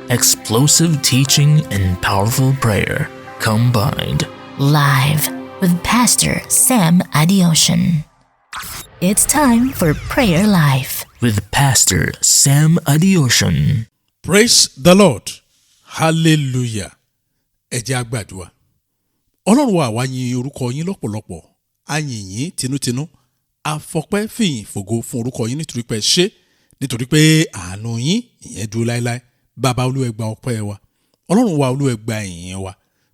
Explosive teaching and powerful prayer combined. Live with Pastor Sam Adeosun. It's time for Prayer Life with Pastor Sam Adeosun. Praise the Lord. Hallelujah. Ẹ jẹ́ a gbàdúrà. Ọlọ́run wa wá yìn orúkọ yín lọ́pọ̀lọpọ̀. A yìn yín tinútinú. A fọpẹ́ fìyìn fògo fún orúkọ yín nítorí pé ṣé nítorí pé àánú yín ìyẹn dúró láéláé. Bàbá Olúwa ẹ gba ọpẹ́ wa. Ọlọ́run wa Olúwa ẹ gba ìyìn wa.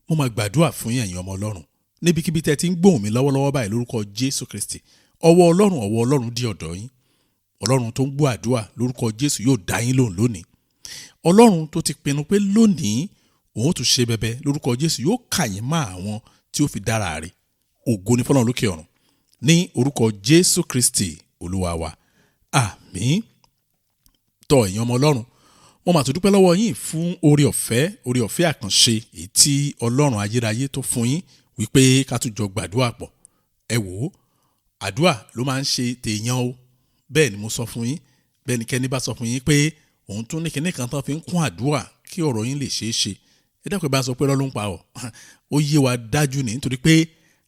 Mo máa gbàdúrà fún yín ẹ̀yin ọmọ Ọlọ́run. Níbikíbi tẹ́ ti ń gbóhùn mi lọ́wọ́lọ́wọ́ báyìí lórúkọ Jésù Kristi. Ọwọ́ Ọlọ́run dí ọ̀dọ̀ yín. Ọlọ́run tó ń gbọ́ àdúrà lórúkọ Jésù yóò dá yín lóhùn lónìí. Ọlọ́run tó ti pinnu pé lónìí òun tún ṣe bẹbẹ lórúkọ Jésù yóò kà yín mọ́ àwọn tí ó fi dára rẹ̀. Ògo ni fọ́lọ́run lókè ọ̀run. Ní orúkọ Jésù Kristi Olúwa wa. Àmín. Tọ́ ẹ̀yin ọmọ Ọlọ́run, mo máa tún dúpẹ́ lọ́wọ́ yín fún oore ọ̀fẹ́ àkànṣe èyí tí Ọlọ́run ayérayé tó fún yín wípé ká tún jọ gbàdúrà pọ̀. Ẹ wò ó, àdúrà ló máa ń ṣe tèèyàn o. Bẹ́ẹ̀ ni mo sọ fún yín, bẹ́ẹ̀ ni kẹ́ni bá sọ fún yín pé òun tún ní kinní kan tán fi ń kún àdúrà kí ọ̀rọ̀ yín lè ṣeé ṣe. Ẹ dákun bá sọ pé lọ́lọ́ ń pa ọ́. Ó yé wa dájú ní nítorí pé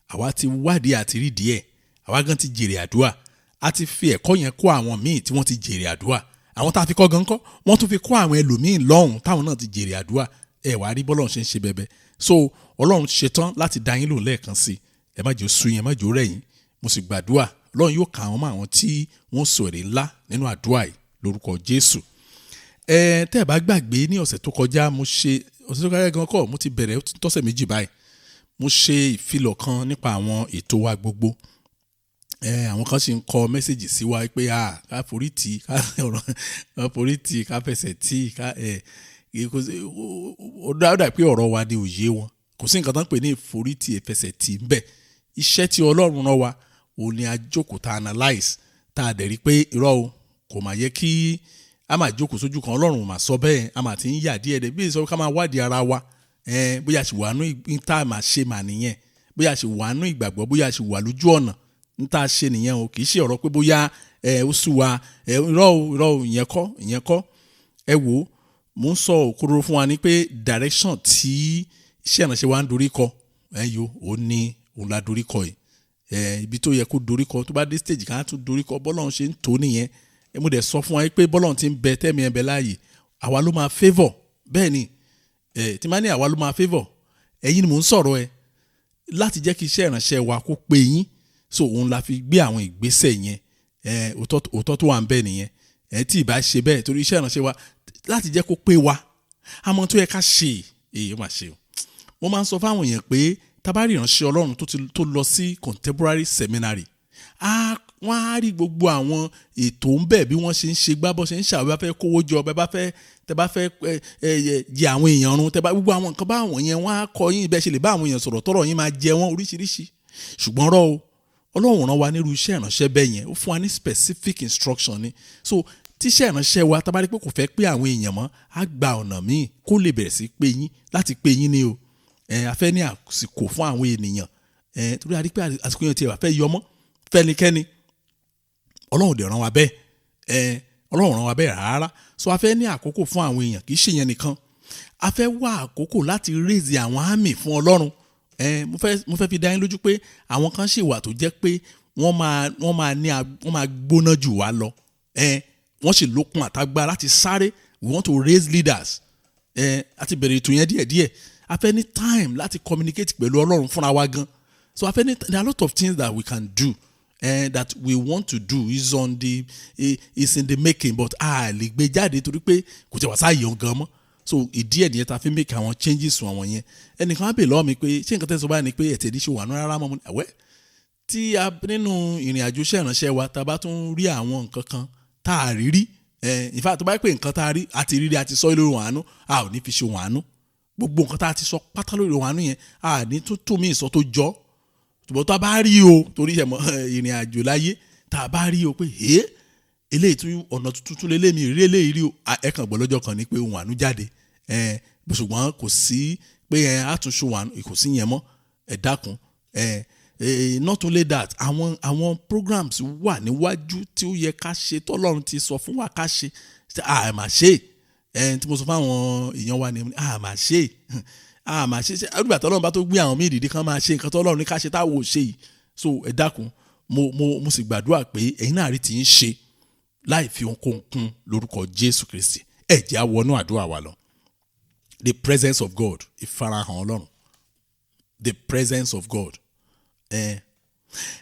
àwa ti wádìí àti rí díẹ̀. Àwa gan ti jèrè àdúrà. A ti fi ẹ̀kọ́ yẹn kọ́ àwọn míì tí wọ́n ti jèrè àdúrà. Àwọn tá a fi kọ́ gan kọ́, wọ́n tún fi kọ́ àwọn ẹlòmíì lọ́hùn táwọn náà ti jèrè àdúrà. Ẹ wá rí bọ́lọ́run ṣe ń ṣe bẹbẹ. So Ọlọ́run ṣe tán láti dá yín lóhùn lẹ́ẹ̀kan sí. Ẹ má jẹ́ ó sú yín, ẹ má jẹ́ ó rẹ̀ yín. Mo sì gbàdúrà Ọlọ́run yóò kà wọ́n mọ́ àwọn tí wọ́n sọ èrè ńlá nínú àdúrà yìí lórúkọ Jésù. Tẹ́ ẹ bá gbàgbé ní ọ̀sẹ̀ tó kọjá gan kọ́ mo ti bẹ̀rẹ̀ tọ́sẹ̀ méjì báyìí. Mo ṣe ìfilọ̀ kan nípa àwọn ètò wa gbogbo. Àwọn kan sì ń kọ mẹ́sẹ̀gì sí wa pé ká forí tì ká fẹsẹ̀ tì ó dáadáa pé ọ̀rọ̀ wa ni òye wọn. Kò sí nǹkan tán pè ní ìforí tì ìfẹsẹ̀ tì ń bẹ̀. Iṣẹ́ tí Ọlọ́run rán wa òun ni a jókòó ta analyse tá a dẹ̀ rí pé irọ́ o kò máa yẹ kí a máa jókòó sójú kan. Ọlọ́run mà sọ bẹ́ẹ̀, a máa ti ń yà díẹ̀ bí ìsọ ká máa wádìí ara wa. Bóyá a ṣì wà nú tá a máa ṣe mà nìyẹn, bóyá a ṣì wà nú ìgbàgbọ́, bóyá a ṣì wà lójú ọ̀nà ń tá a ṣe nìyẹn o. Kì í ṣe ọ̀rọ̀ pé bóyá ó sú wa irọ́ o ìyẹn kọ́. Ẹ wò ó, mò ń sọ òkodoro fún wa ní pé direction tí iṣẹ́ ìránṣẹ́ wa ń dorí kọ òun la dorí kọ yìí. Ibi tó yẹ kó dorí kọ tó bá dé stage kan á tún dorí kọ. Bọ́lọ́run ṣe ń tó nìyẹn. Mo dẹ̀ sọ fún wa pé bọ́lọ́run ti ń bẹ tẹ́mi ẹ̀ bẹ láàyè, àwa ló máa favour. Bẹ́ẹ̀ ni tí máa ní àwa ló máa favour, ẹ̀yin ni mò ń sọ̀rọ̀ ẹ láti jẹ́ kí iṣẹ́ ìránṣẹ́ wa kó pé yín. So òun la fi gbé àwọn ìgbésẹ̀ yẹn. Òótọ́ tó wà ń bẹ nìyẹn. Tí ì bá ṣe bẹ́ẹ̀ torí iṣẹ́ ìránṣẹ́ wa láti jẹ́ kó pé wa, àmọ́ tó yẹ ká ṣe ó máa ṣe o. Mo máa ń sọ fáwọn èèyàn pé tabari ìránṣẹ́ Ọlọ́run tó lọ sí contemporary seminary, wọ́n á rí gbogbo àwọn ètò ń bẹ bí wọ́n ṣe ń ṣe gbábọ́ ṣe ń ṣàwé bá fẹ́ kówó jọ tẹ bá fẹ́ jẹ àwọn èèyàn run gbogbo àwọn nǹkan bá àwọn yẹn wọ́n á kọ́ yín bẹ́ẹ̀ ṣe lè bá àwọn èèyàn sọ̀rọ̀ tọ́rọ̀ yín máa jẹ wọ́n oríṣiríṣi. Ṣùgbọ́n rọ́ o, Ọlọ́run rán wa nírú iṣẹ́ ìránṣẹ́ bẹ́ẹ̀ yẹn, ó fún wa ní specific instruction ni. So tíṣẹ́ ìránṣẹ́ wa tabari pé kò fẹ́ pé àwọn èèyàn mọ́, á gba ọ̀nà míì kó lè bẹ̀rẹ̀ sí pé yín láti pé yín ni o. A fẹ́ ní àsìkò fún àwọn ènìyàn. Torí a rí pé àsìkò yẹn ti wà fẹ́ yọmọ́ fẹ́nikẹ́ni. Ọlọ́run dẹ̀ rán wa bẹ́ẹ̀. Ọlọ́run rán wa bẹ́ẹ̀ rárá. So a fẹ́ ní àkókò fún àwọn èèyàn, kì í ṣe yẹn nìkan. A fẹ́ wá àkókò láti raise àwọn àmì fún Ọlọ́run. Mo fẹ́ fi dá yín lójú pé àwọn kan ṣì wà tó jẹ́ pé wọ́n máa gbóná jù wá lọ. Wọ́n sì lókun àtagbára láti sáré. We want to raise leaders. Àti bẹ̀rẹ̀ ètò yẹn díẹ̀díẹ̀. A fẹ́ ní time láti communicate pẹ̀lú Ọlọ́run fúnra wa gan. So there are a lot of things that we can do. That we want to do is in the making, but lè gbé jáde torí pé kò tẹ̀ wá sáàyè ọ̀gán mọ́. So ìdí ẹ̀ nìyẹn ta fi make àwọn changes fún àwọn yẹn. Ẹnìkan á bè lọ́wọ́ mi pé ṣé nǹkan tẹ́sán báyìí ni pé ẹ̀tẹ̀ ìdíṣẹ́ wà ní rárá mọ́ àwẹ́ tí nínú ìrìn àjò iṣẹ́ ìránṣẹ́ wa ta bá tún rí àwọn nǹkan kan tá a rí in fact tó bá pè nǹkan tá a rí àti rírí àti sọ lórí Ohun Àánú a ò ní fi ṣe Ohun Àánú. Gbogbo nǹkan tá a ti sọ pátá lórí Ohun Àánú yẹn a ní tó mí ìsọ tó jọ. Ṣùgbọ́n tá a bá rí o torí ìrìn àjò láyé tá a bá rí o pé eléyìí tún ọ̀nà tuntun lélẹ́mi rí eléyìí rí o ẹ kàn gbọ́ lọ́jọ́ kan ní pé Ohun Àánú jáde. Ṣùgbọ́n kò sí pé àtúnṣe Ohun Àánú kò sí yẹn mọ́. Ẹ dákun not only that àwọn programs wà níwájú tí ó yẹ ká ṣe tọ́lọ́run ti sọ fún wa ká ṣe àmà ṣe tí mo sọ fáwọn èèyàn wa ni máa ṣe àdúgbò àtọ́lọ́run bá tó gbé àwọn míì dìde kan máa ṣe nǹkan tọ́lọ́run ní ká ṣe táwọn ò ṣe yìí. So ẹ dákun mo sì gbàdúrà pé ẹ̀yin náà rí ti ń ṣe láì fi ohunkóhun kún lórúkọ Jésù Kristi. Ẹ jẹ́ á wọnú àdúrà wa lọ. The presence of God, ìfarahàn Ọlọ́run. The presence of God. Ẹ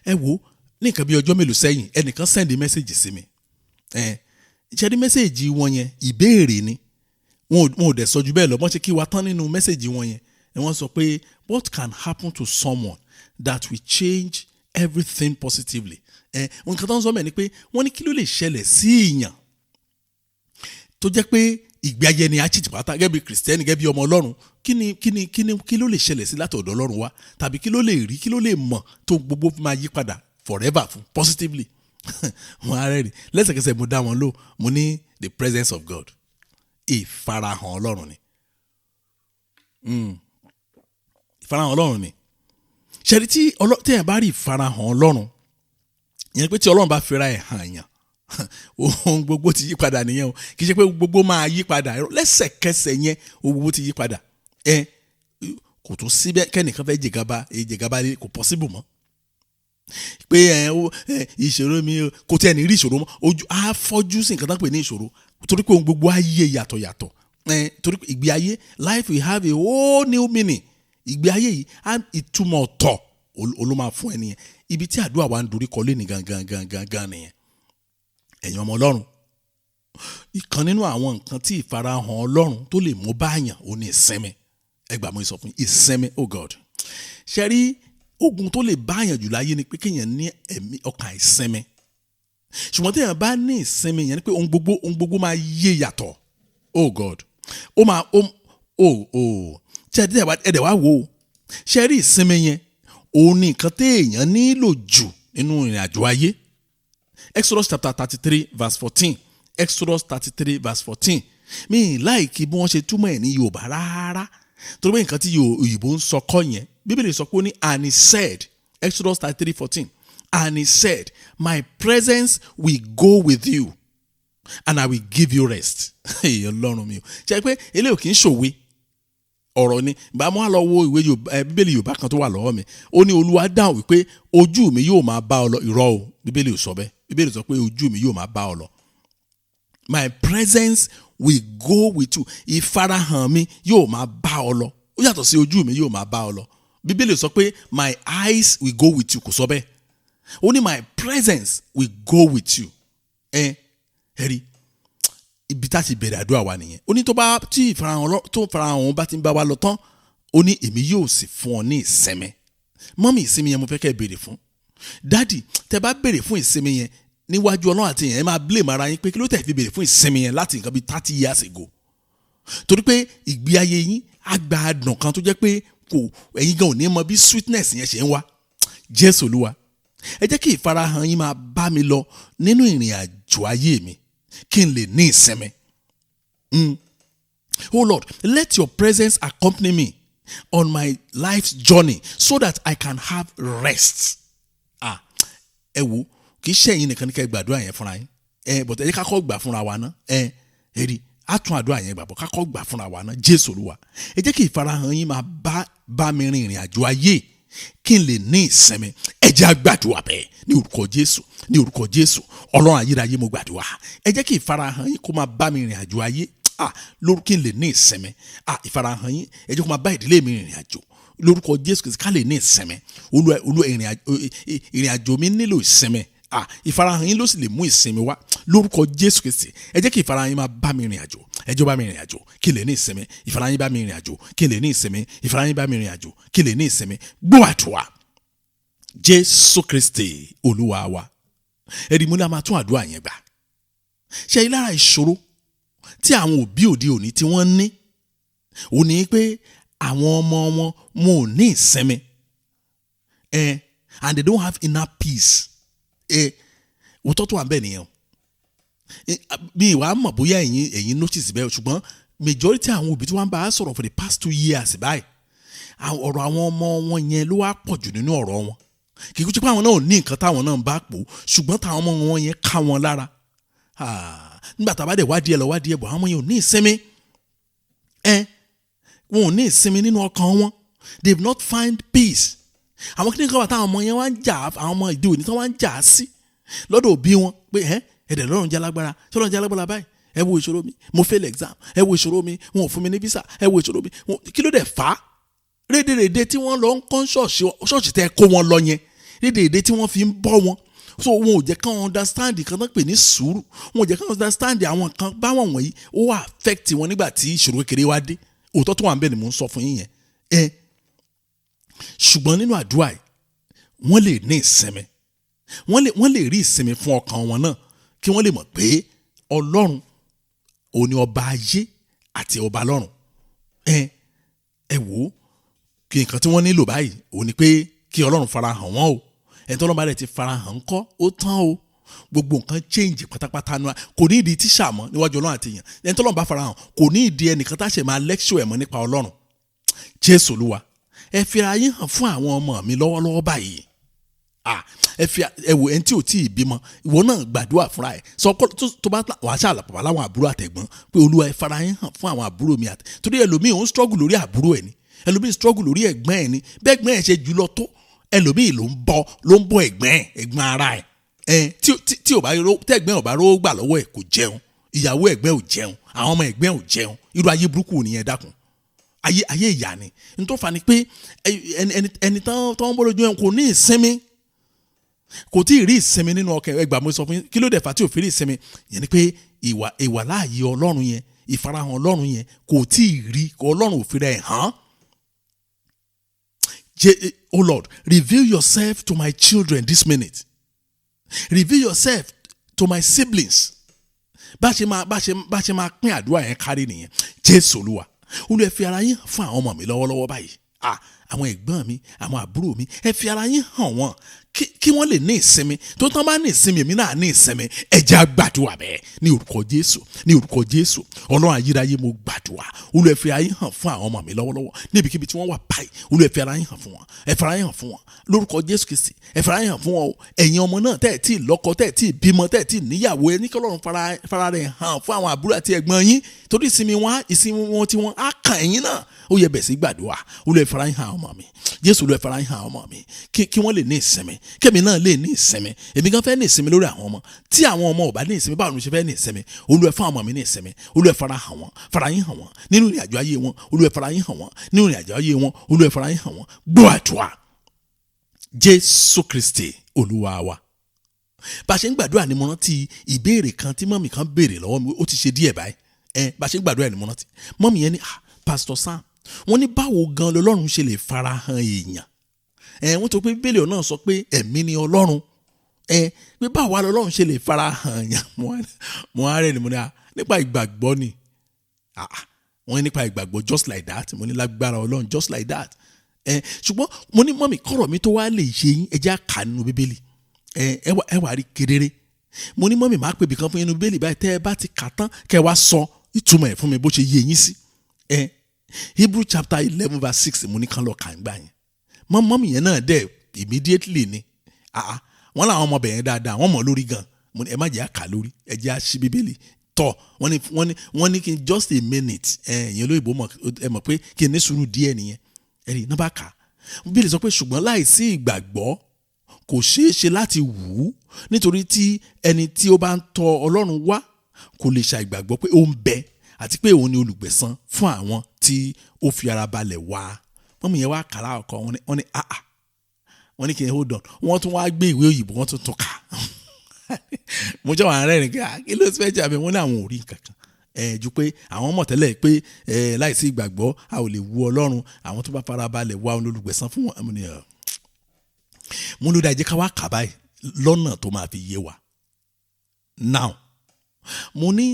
wo ní nǹkan bí ọjọ́ mélòó sẹ́yìn ẹnìkan send message sí mi. Ṣé message wọn yẹn ìbéèrè ni wọn ò dẹ̀ sọ ju bẹ́ẹ̀ lọ bọ́n ṣe kí wa tán nínú message wọn yẹn wọ́n sọ pé what can happen to someone that will change everything positively. Nǹkan tó ń sọ mẹ́ ni pé wọ́n ní kí ló lè ṣẹlẹ̀ sí èèyàn tó jẹ́ pé ìgbé ayé ni achit pátá gẹ́gẹ́ bí kìrìsìtẹ́nì gẹ́gẹ́ bí ọmọ Ọlọ́run kí ló lè ṣẹlẹ̀ sí látọ̀dọ̀ Ọlọ́run wá tàbí kí ló lè rí kí ló lè mọ̀ tó gbogbo máa yí padà forever fún positively. Wọ́n á rẹ́rìn lẹ́sẹ̀kẹsẹ̀ mo dá wọn lò mo ní the presence of God. Ìfarahàn Ọlọ́run ni. Ìfarahàn Ọlọ́run ni. Ṣẹ́rí tí èèyàn bá rí ìfarahàn Ọlọ́run ìyẹn pé tí Ọlọ́run bá fira ẹ̀ hàn yàn ohun gbogbo ti yí padà nìyẹn o kì í ṣe pé gbogbo máa yí padà lẹ́sẹ̀kẹsẹ̀ yẹn ohun gbogbo ti yí padà. Kò tún síbẹ̀ kẹ́nìkan fẹ́ jẹgàba kò possible mọ́ pé ìṣòro mi kò tí ẹni rí ìṣòro mọ́ ojú á fọ́jú sí nǹkan tó ń pè ní ìṣòro torí pé ohun gbogbo ayé yàtọ̀ torí pé ìgbé ayé life will have a whole new meaning. Ìgbé ayé yìí ìtumọ̀ ọ̀tọ̀ ló máa fún ẹni yẹn. Ibi tí àdúrà wa ń dorí kọlé ní gangan nìyẹn. Ẹ̀yin ọmọ Ọlọ́run ìkan nínú àwọn nǹkan tí ìfarahàn Ọlọ́run tó lè mú báyàn ó ní ìsinmi. Ẹ gbà mo sọ fún ìsinmi oh God. Ṣé rí ogun tó lè báyàn jù láyé ni pé kéèyàn ní ẹ̀mí ọkàn ìsinmi. Ṣùgbọ́n téèyàn bá ní ìsinmi yẹn ni pé ohun gbogbo máa yé yàtọ̀ oh God. Ó máa ṣe ẹ̀dẹ̀ wá wò ó ṣe rí ìsinmi yẹn òun ní nǹkan téèyàn nílò jù nínú ìrìn àjò ayé. Exodus chapter 33 verse 14. Exodus 33 verse 14. Mi láìkí bí wọ́n ṣe túmọ̀ ẹ̀ ní Yorùbá rárá torí pé nǹkan tí òyìnbó ń sọ kọ́ yẹn Bíbélì sọ pé ó ní and he said Exodus 33:14 and he said my presence will go with you and I will give you rest. Ọlọ́run mi o ṣe pé eléyìí kì í ṣòwe ọ̀rọ̀ ni bá mo á lọ wo ìwé Bíbélì Yorùbá kan tó wà lọ́wọ́ mi ó ní Olúwa dáhùn wípé ojú mi yóò máa bá ọ lọ. Irọ́ o Bíbélì ò sọ bẹ́ẹ̀. Bíbélì sọ pé ojú mi yóò máa bá ọ lọ. My presence will go with you. Ìfarahàn mi yóò máa bá ọ lọ. Ó yàtọ̀ sí ojú mi yóò máa bá ọ lọ. Bíbélì sọ pé my eyes will go with you kò sọ bẹ́ẹ̀. Ó ní my presence will go with you. Ẹ̀rí ibi tá ti bẹ̀rẹ̀ àdúrà wa nìyẹn. Ó ní tí ìfarahàn òun bá ti ń bá wa lọ tán ó ní èmi yóò sì fún ọ ní ìsinmi. Mọ́mí ìsinmi yẹn mo fẹ́ kẹ́ ẹ béèrè fún. Dádì tẹ́ bá béèrè fún ìsinmi yẹn níwájú Ọlọ́run àti èèyàn ẹ máa blame ara yín pé kí ló tẹ̀ fi béèrè fún ìsinmi yẹn láti nǹkan bíi 30 years ago. Torí pé ìgbé ayé yín á gba àdùn kan tó jẹ́ pé ẹ̀yin gan ò ní mọ bí sweetness yẹn ṣe ń wá. Jésù Olúwa ẹ jẹ́ kí ìfarahàn yín máa bá mi lọ nínú ìrìn àjò ayé mi kí n lè ní ìsinmi. Oh Lord, let your presence accompany me on my life's journey so that I can have rest. Ẹ wo kì í ṣe ẹ̀yin nìkan ní ká gbàdúrà yẹn fúnra yín. But ẹ jẹ́ ká kọ́ gbà fúnra wa náà. Rí a tún àdúrà yẹn gbà bọ̀ ká kọ́ gbà fúnra wa náà. Jésù Olúwa ẹ jẹ́ kí ìfarahàn yín máa bá mi rin ìrìn àjò ayé kí n lè ní ìsinmi. Ẹ jẹ́ á gbàdúrà bẹ́ẹ̀ ní orúkọ Jésù ní orúkọ Jésù Ọlọ́run ayérayé mo gbàdúrà ẹ jẹ́ kí ìfarahàn yín kó máa bá mi rìn àjò ayé lórúkọ kí n lè ní ìsinmi. Ìfarahàn yín ẹ jẹ́ kó máa bá ìdílé mi rìn àjò lórúkọ Jésù Kristi ká lè ní ìsinmi. Olúwa ìrìn àjò mi nílò ìsinmi. Ìfarahàn yín ló sì lè mú ìsinmi wá lórúkọ Jésù Kristi. Ẹ jẹ́ kí ìfarahàn yín máa bá mi rìn àjò. Ẹ jẹ́ bá mi rìn àjò kí n lè ní ìsinmi. Ìfarahàn yín bá mi rìn àjò kí n lè ní ìsinmi. Ìfarahàn yín bá mi rìn àjò kí n lè ní ìsinmi. Gbọ́ àdúrà Jésù Kristi Olúwa wa. Ẹ̀rí mo ní a máa tún àdúrà yẹn gbà. Ṣé lára ìṣòro tí àwọn òbí òde òní tí wọ́n ní ó ní pé àwọn ọmọ wọn ò ní ìsinmi and they don't have enough peace. Òótọ́ tó wà bẹ́ẹ̀ nìyẹn o. Bí ìwà mọ̀ bóyá ẹ̀yin notice bẹ́ẹ̀ ṣùgbọ́n majority àwọn òbí tí wọ́n bá sọ̀rọ̀ for the past 2 years báyìí ọ̀rọ̀ àwọn ọmọ wọn yẹn ló wá pọ̀ jù nínú ọ̀rọ̀ wọn. Kì í kú tí pé àwọn náà ò ní nǹkan táwọn náà ń bá pò ṣùgbọ́n táwọn ọmọ wọn yẹn ká wọn lára. nígbà tá a bá dẹ̀ wádìí ẹ̀ lọ wádìí ẹ̀ bọ̀ àwọn ọmọ yẹn ò ní ìsinmi wọn ò ní ìsinmi nínú ọkàn wọn. They have not find peace. Àwọn kíni kan wà táwọn ọmọ yẹn wá ń jà àwọn ọmọ ìdí òní tí wọ́n wá ń jà sí lọ́dọ̀ òbí wọn pé ẹ̀dẹ̀ lọ́rùn jẹ́ alágbára ṣé Ọlọ́run jẹ́ alágbára báyìí ẹ wo ìṣòro mi mo fail exam ẹ wo ìṣòro mi wọn ò fún mi ní visa ẹ wo ìṣòro mi kí ló dẹ̀ fà á rédèrèdè tí wọ́n lọ ń kọ́ ṣọ́ọ̀ṣì tẹ́ kó wọn lọ yẹn rédèrèdè tí wọ́n fi ń bọ́ wọn so wọn ò jẹ́ kán understand kan tó pè ní sùúrù wọn ò jẹ́ kán understand àwọn kan báwọn wọ̀nyí ó wà affect wọn nígbà tí ìṣòro kékeré wá dé òótọ́ tó wà ń bẹ̀ ni mò ń sọ fún yín yẹn ṣùgbọ́n nínú àdúrà yìí wọ́n lè ní ìsinmi wọ́n lè rí ìsinmi fún ọkàn wọn náà kí wọ́n lè mọ̀ pé Ọlọ́run òun ni ọba ayé àti ọba lọ́run ẹ wò ó kí nǹkan tí wọ́n nílò báyìí òun ni pé kí Ọlọ́run farahàn wọ́n o ẹni tí Ọlọ́run bá rẹ̀ ti farahàn ńkọ́ ó tán o gbogbo nǹkan change pátápátá nù kò ní ìdí tíṣà mọ́ níwájú Ọlọ́run àti èèyàn ẹni tí Ọlọ́run bá farahàn kò ní ìdí ẹnìkan tá a ṣe máa lecture ẹ̀ mọ́ nípa Ọlọ́run Jésù Olúwa ẹ fi ara yín hàn fún àwọn ọmọ mi lọ́wọ́lọ́wọ́ báyìí ẹ wò ẹni tí ò tí ì bímọ ìwọ náà gbàdúrà fúnra ẹ sọ tó bá wàá ṣàlàpọ̀ láwọn àbúrò àtẹ̀gbọ́n pé Olúwa ẹ fara yín hàn fún àwọn àbúrò mi torí ẹlòmíì òun struggle lórí àbúrò ẹ ni ẹlòmíì struggle lórí ẹ̀gbọ́n ẹ ni bẹ́ẹ̀ gbọ́n ẹ ṣe jùlọ tó ẹlòmíì ló ń bọ́ ẹ̀gbọ́n ara ẹ tí ò bá tẹ̀gbọ́n ò bá rówó gbà lọ́wọ́ ẹ kò jẹun ìyàwó ẹ̀gbọ́n ò jẹun àwọn ọmọ ẹ̀gbọ́n ò jẹun irú ayé burúkú nìyẹn dákun ayé ìyá ni n tó fà ní pé ẹni tán ń bọ́ lójú ẹ̀ kò ní ìsinmi kò tí ì rí ìsinmi nínú ọkàn ẹgbà mo sọ fún yín kí ló dẹ̀ fà tí ò fi rí ìsinmi yẹn ni pé ìwà láàyè Ọlọ́run yẹn ìfarahàn Ọlọ́run yẹn kò tí ì rí Ọlọ́run ò fi rẹ̀ hàn. Oh Lord, reveal yourself to my children this minute. Reveal yourself to my siblings. bá ṣe máa pín àdúrà yẹn kárí nìyẹn. Jésù Olúwa Olúwa ẹ fi ara yín fún àwọn ọmọ mi lọ́wọ́lọ́wọ́ báyìí àwọn ẹ̀gbọ́n mi àwọn àbúrò mi ẹ fi ara yín hàn wọ́n kí wọ́n lè ní ìsinmi tó tán bá ní ìsinmi èmi náà ní ìsinmi ẹ jẹ́ á gbàdúrà bẹ́ẹ̀ ní orúkọ Jésù Ọlọ́run ayérayé mo gbàdúrà Olúwa ẹ fi ara yín hàn fún àwọn ọmọ mi lọ́wọ́lọ́wọ́ níbikíbi tí wọ́n wà báyìí Olúwa ẹ fi ara yín hàn fún wọn ẹ fi ara yín hàn fún wọn lórúkọ Jésù Kristi ẹ fi ara yín hàn fún wọn o ẹ̀yin ọmọ náà tẹ́ ẹ̀ tí ì lọ́kọ tẹ́ ẹ̀ tí ì bímọ tẹ́ ẹ̀ tí ì níyàwó ẹ ní kí Ọlọ́run fara rẹ̀ hàn fún àwọn àbúrò àti ẹ̀gbọ́n yín torí ìsinmi wọn tí wọ́n á kàn ẹ̀yin náà ó yẹ bẹ̀ sí gbàdúrà Olúwa ẹ fi ara yín hàn ọmọ mi Jésù Olúwa ẹ fi ara yín hàn ọmọ mi kí wọ́n lè ní ìsinmi kẹ́mi náà lè ní ìsinmi èmi gan fẹ́ ní ìsinmi lórí àwọn ọmọ tí àwọn ọmọ ò bá ní ìsinmi báwo ni mo ṣe fẹ́ ní ìsinmi Olúwa ẹ fún àwọn ọmọ mi ní ìsinmi Olúwa ẹ fara hàn wọ́n fara yín hàn wọ́n nínú ìrìn àjò ayé wọn Olúwa ẹ fara yín hàn wọ́n nínú ìrìn àjò ayé wọn Olúwa ẹ fara yín hàn wọ́n gbọ́ àdúrà Jésù Kristi Olúwa wa. Bá ṣe ń gbàdúrà ni mo rántí ìbéèrè kan tí mọ́mì kan béèrè lọ́wọ́ mi ó ti ṣe díẹ̀ báyìí bá ṣe ń gbàdúrà ni mo rántí mọ́mì yẹn ní Pastor Sam wọ́n ní báwo gan lọ́lọ́run ṣe lè fara hàn èèyàn wọ́n tó pé bíbélì náà sọ pé ẹ̀mí ni Ọlọ́run pé báwo lọ́lọ́run ṣe lè fara hàn èèyàn mo á rẹ̀ ni mo ní nípa ìgbàgbọ́ ni wọ́n ní nípa ìgbàgbọ́ just like that mo ní lágbára Ọlọ́run just like that ṣùgbọ́n mo ní mọ́mì kọ́rọ̀ mi tó wá lè ṣe yín ẹ jẹ́ á kà nínú bíbélì ẹ wà rí kedere mo ní mọ́mì máa pè bìkan fún inú bíbélì báyìí tẹ́ ẹ bá ti kà tán kẹ́ wá sọ ìtumọ̀ ẹ̀ fún mi bó ṣe yé yín sí Hebrew chapter 11 verse 6 mo ní kán lọ kà ń gbà yẹn mọ́mì yẹn náà dẹ̀ immediately ni wọ́n làwọn ọmọ bẹ̀yẹn dáadáa wọ́n mọ̀ lórí gan mo ní ẹ má jẹ́ àkà lórí ẹ jẹ́ àṣì bíbélì tọ̀ wọ́n ní kí n just a minute ìyẹn olóyìnbó ẹ mọ̀ pé kí n ní sùúrù díẹ̀ nìyẹn ẹ̀rí náà bá kà bíbélì sọ pé ṣùgbọ́n láìsí ìgbàgbọ́ kò ṣeé ṣe láti wù ú nítorí tí ẹni tí ó bá ń tọ̀ Ọlọ́run wá kò lè ṣàìgbàgbọ́ pé ó ń bẹ àti pé òun ni olùgbẹ̀san fún àwọn tí ó fi ara balẹ̀ wá mọ́mí yẹn wá kàrà ọkọ wọ́n ní kí n hold on wọ́n tún wá gbé ìwé òyìnbó wọ́n tún kà mo jẹ́ wàá rẹ́rìn kí ló fẹ́ jà mí wọ́n ní àwọn ò rí nǹkan kan ju pé àwọn mọ̀ tẹ́lẹ̀ pé láìsí ìgbàgbọ́ a ò lè wu Ọlọ́run àwọn tó bá fara balẹ̀ wá òun olùgbẹ̀san fún wọn mo ló dáa jẹ́ ká wá kà báyìí lọ́nà tó máa fi yé wa now mo ní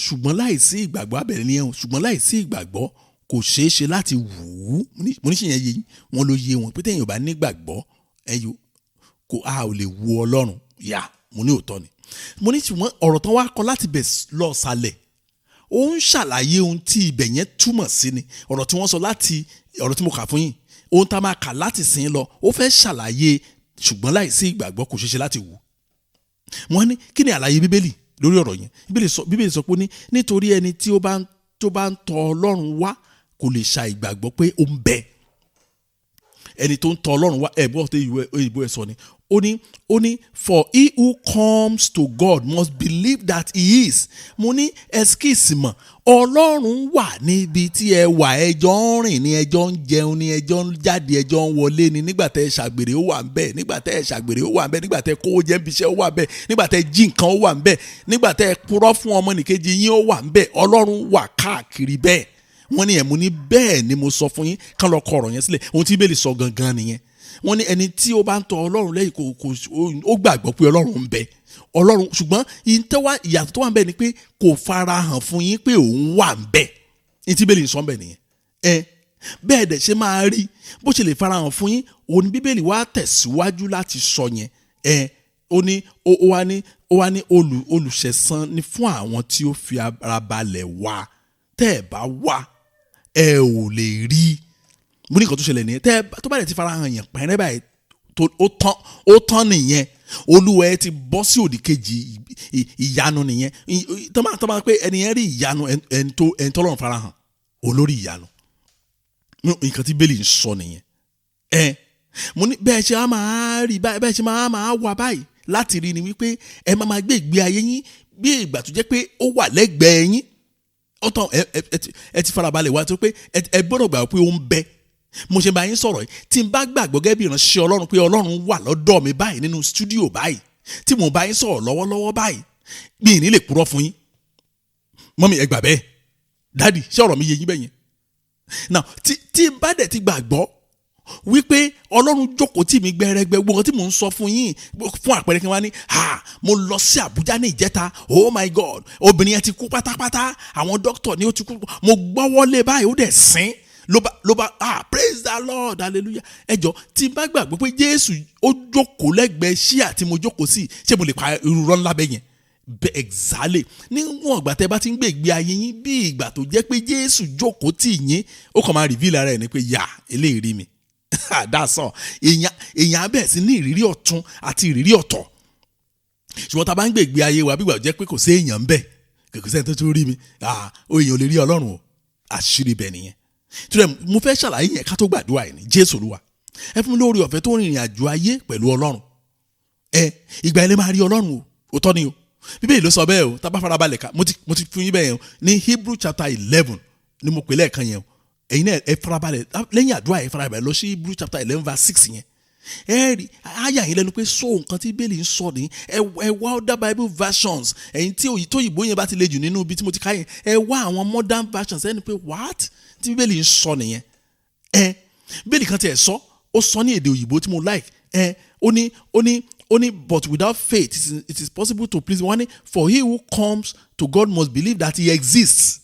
ṣùgbọ́n láìsí ìgbàgbọ́ abẹ̀rẹ̀ ni ẹ̀hún ṣùgbọ́n láìsí ìgbàgbọ́ kò ṣeé ṣe láti wù ú mo ní ṣìyẹn yé wọn ló yé wọn pé téèyàn bá nígbàgbọ́ kò a ò lè wu Ọlọ́run yá mo ní òótọ́ ni mo ní ṣùgbọ́n ọ̀rọ̀ tán wá kọ láti bẹ̀ lọ sàlẹ̀ ó ń ṣàlàyé ohun tí ibẹ̀ yẹn túmọ̀ sí ni ọ̀rọ̀ tí wọ́n sọ láti ọ̀rọ̀ tí mo kà fún yín ohun tá a máa kà láti sìn lọ ó fẹ́ ṣàlàyé ṣùgbọ́n láìsí ìgbàgbọ́ kò ṣeé ṣe láti wù wọ́n ní kí ni àlàyé bíbélì lórí ọ̀rọ̀ yẹn. Bíbélì sọ pé nítorí ẹni tí ó bá ń tọ̀ Ọlọ́run wá kò lè ṣa ìgbàgbọ́ pé ó ń bẹ. Ẹni tó ń tọ̀ Ọlọ́run wá ẹ̀gbọ́n tó òyìnbó ẹ̀ sọ ni ó ní for he who comes to God must believe that he is. mo ní excuse mọ̀ Ọlọ́run wà níbi tí ẹ wà, ẹjọ́ ń rìn ní, ẹjọ́ ń jẹun ní, ẹjọ́ ń jáde, ẹjọ́ ń wọlé ní, nígbà tẹ́ ẹ ṣàgbèrè ó wà ń bẹ̀, nígbà tẹ́ ẹ ṣàgbèrè ó wà ń bẹ̀, nígbà tẹ́ ẹ kówó jẹ ń biṣẹ́ ó wà ń bẹ̀, nígbà tẹ́ ẹ jí nǹkan ó wà ń bẹ̀, nígbà tẹ́ ẹ purọ́ fún ọmọnìkejì yín ó wà ń bẹ̀. Ọlọ́run wà káàkiri bẹ́ẹ̀. wọ́n ní ẹ̀mú ní bẹ́ẹ̀ ni mo sọ fún yín, kán lọ kọ ọ̀rọ̀ yẹn sílẹ̀. ohun tí Bíbélì sọ gangan nìyẹn. wọ́n ní ẹni tí ó bá ń tọ̀ Ọlọ́run lẹ́yìn ó gbàgbọ́ pé Ọlọ́run ń bẹ. Ọlọ́run ṣùgbọ́n ìyàtọ̀ tó wà ń bẹ ni pé kò farahàn fún yín pé òun wà ń bẹ. ní tí Bíbélì sọ ń bẹ nìyẹn. bẹ́ẹ̀ dẹ̀ ṣe máa rí bó ṣe lè farahàn fún yín, òun ni Bíbélì wá tẹ̀síwájú láti sọ yẹn. ó wá ní olùṣẹ̀san ni fún àwọn tí ó fi ara balẹ̀ wá. tẹ́ ẹ bá wá ẹ ò lè rí. mo ní nǹkan tó ṣẹlẹ̀ nìyẹn. tó bá dẹ̀ ti farahàn yẹn pẹ̀rẹ́ báyìí ó tán nìyẹn. Olúwa ẹ ti bọ́ sí òdì kejì ìyanu nìyẹn. tó máa pé ẹni yẹn rí ìyanu ẹni tó Ọlọ́run farahàn olórí ìyanu. nǹkan tí Bíbélì ń sọ nìyẹn. mo ní bẹ́ẹ̀ ṣe máa rí báyìí, bẹ́ẹ̀ ṣe máa wà báyìí láti rí ni wípé ẹ máa gbé ìgbé ayé yín bí ìgbà tó jẹ́ pé ó wà lẹ́gbẹ̀ẹ́ yín. ó tán ẹ ti farabalẹ̀ wá tó pé ẹ gbọ́dọ̀ gbà pé ó ń bẹ. mo ṣe bá yín sọ̀rọ̀ yìí tí n bá gbàgbọ́ gẹ́gẹ́ bí ìránṣẹ́ Ọlọ́run pé Ọlọ́run wà lọ́dọ̀ mi báyìí nínú stúdíò báyìí tí mo bá yín sọ̀rọ̀ lọ́wọ́lọ́wọ́ báyìí mi ì ní lè purọ́ fún yín. mọ́mí ẹ gbà bẹ́ẹ̀, dádì ṣé ọ̀rọ̀ mi yé yín bẹ́yẹn. now tí n bá dẹ̀ ti gbàgbọ́ wípé Ọlọ́run jókòó tì mí gbẹrẹgbẹ gbogbo tí mò ń sọ fún yín, fún àpẹẹrẹ kí wọ́n ní mo lọ sí Àbújá ní ìjẹta, oh my God, obìnrin yẹn ti kú pátápátá, àwọn dókítà ni ó ti kú, mo gbọ́wọ́lé báyìí ó dẹ̀ sín ló bá praise the Lord, hallelujah. ẹjọ́ tí n bá gbàgbọ́ pé Jésù ó jókòó lẹ́gbẹ̀ẹ́ ṣíà tí mo jókòó sí, ṣé mo lè pa irú rọ́ ńlá bẹ́yẹn? bẹ́ẹ̀ exactly. níwọ̀n ìgbà tẹ́ bá ti ń gbé ìgbé ayé yín bí ìgbà tó jẹ́ pé Jésù jókòó tì yín, ó kàn máa reveal ara ẹ̀ ní pé eléyìí rí mi. That's all. èèyàn abẹ́ sí ní ìrírí ọ̀tún àti ìrírí ọ̀tọ̀. ṣùgbọ́n tá a bá ń gbé ìgbé ayé wa bí ìgbà tó jẹ́ pé kò sí èèyàn ń bẹ, kò sẹ́ni tó tún rí mi, èèyàn ò lè rí Ọlọ́run o. àṣírí bẹ́ẹ̀ nìyẹn. torí mo fẹ́ ṣàlàyé yẹn ká tó gbàdúrà yìí ní Jésù Olúwa ẹ fún mi lórí ọ̀fẹ́ tó rìnrìn àjò ayé pẹ̀lú Ọlọ́run. ìgbà ilé máa rí Ọlọ́run o, òótọ́ ni o. Bíbélì ló sọ bẹ́ẹ̀ o. tá a bá farabalẹ̀ ká mo ti fún yín bẹ́ẹ̀ yẹn o. ní Hebrew chapter 11 ni mo pè lẹ́ẹ̀kan yẹn o. ẹ̀yin náà ẹ farabalẹ̀ lẹ́yìn àdúrà ẹ farabalẹ̀ lọ sí Hebrew chapter 11 verse 6 yẹn. ẹ rí àyà yín lẹ́nu pé nǹkan tí Bíbélì ń sọ ní ẹ wá other Bible versions. ẹ̀yin tí òyìnbó yẹn bá ti le jù nínú ibi tí mo ti ká yẹn, ẹ wá àwọn modern versions. ẹni pé what tí Bíbélì ń sọ nìyẹn. Bíbélì kan tiẹ̀ sọ, ó sọ ní èdè òyìnbó tí mo like. ó ní but without faith it is possible to please one. For he who comes to God must believe that he exists.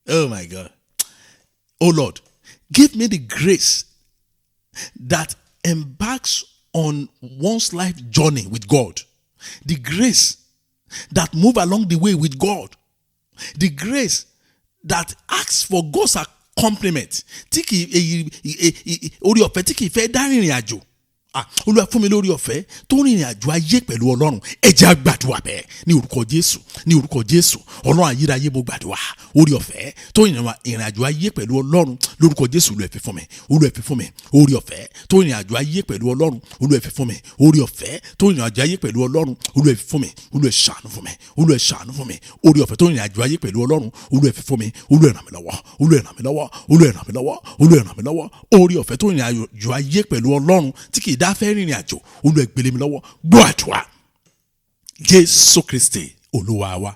Oh my God. Oh Lord, give me the grace that embarks on one's life journey with God. The grace that move along the way with God. The grace that asks for God's accompaniment. Tí kì í orí ọ̀fẹ́ tí kì í fẹ́ dá rìnrìn àjò. Olúwa fún mi lórí ọ̀fẹ́ tó rìnrìn àjò ayé pẹ̀lú Ọlọ́run. ẹ jẹ́ á gbàdúrà bẹ́ẹ̀ ní orúkọ Jésù, ní orúkọ Jésù. Ọlọ́run ayérayé mo gbàdúrà orí ọ̀fẹ́ tó rìnrìn àjò ayé pẹ̀lú Ọlọ́run lórúkọ Jésù. Olúwa ẹ fi fún mi, Olúwa ẹ fi fún mi orí ọ̀fẹ́ tó rìnrìn àjò ayé pẹ̀lú Ọlọ́run. Olúwa ẹ fi fún mi orí ọ̀fẹ́ tó rìnrìn àjò ayé pẹ̀lú Ọlọ́run. Olúwa ẹ fi fún mi, Olúwa ẹ ṣàánú fún mi, Olúwa ẹ ṣàánú fún mi orí ọ̀fẹ́ tó rìnrìn àjò ayé pẹ̀lú Ọlọ́run. Olúwa ẹ fi fún mi, Olúwa ẹ ràn mí lọ́wọ́, Olúwa ẹ ràn mí lọ́wọ́, Olúwa ẹ ràn mí lọ́wọ́, Olúwa ẹ ràn mí lọ́wọ́ orí ọ̀fẹ́ tó rìnrìn àjò ayé pẹ̀lú Ọlọ́run tí kì í dá fẹ́ rìnrìn àjò. Olúwa gbélé mi lọ́wọ́, gbọ́ àdúrà Jésù Kristi Olúwa wa.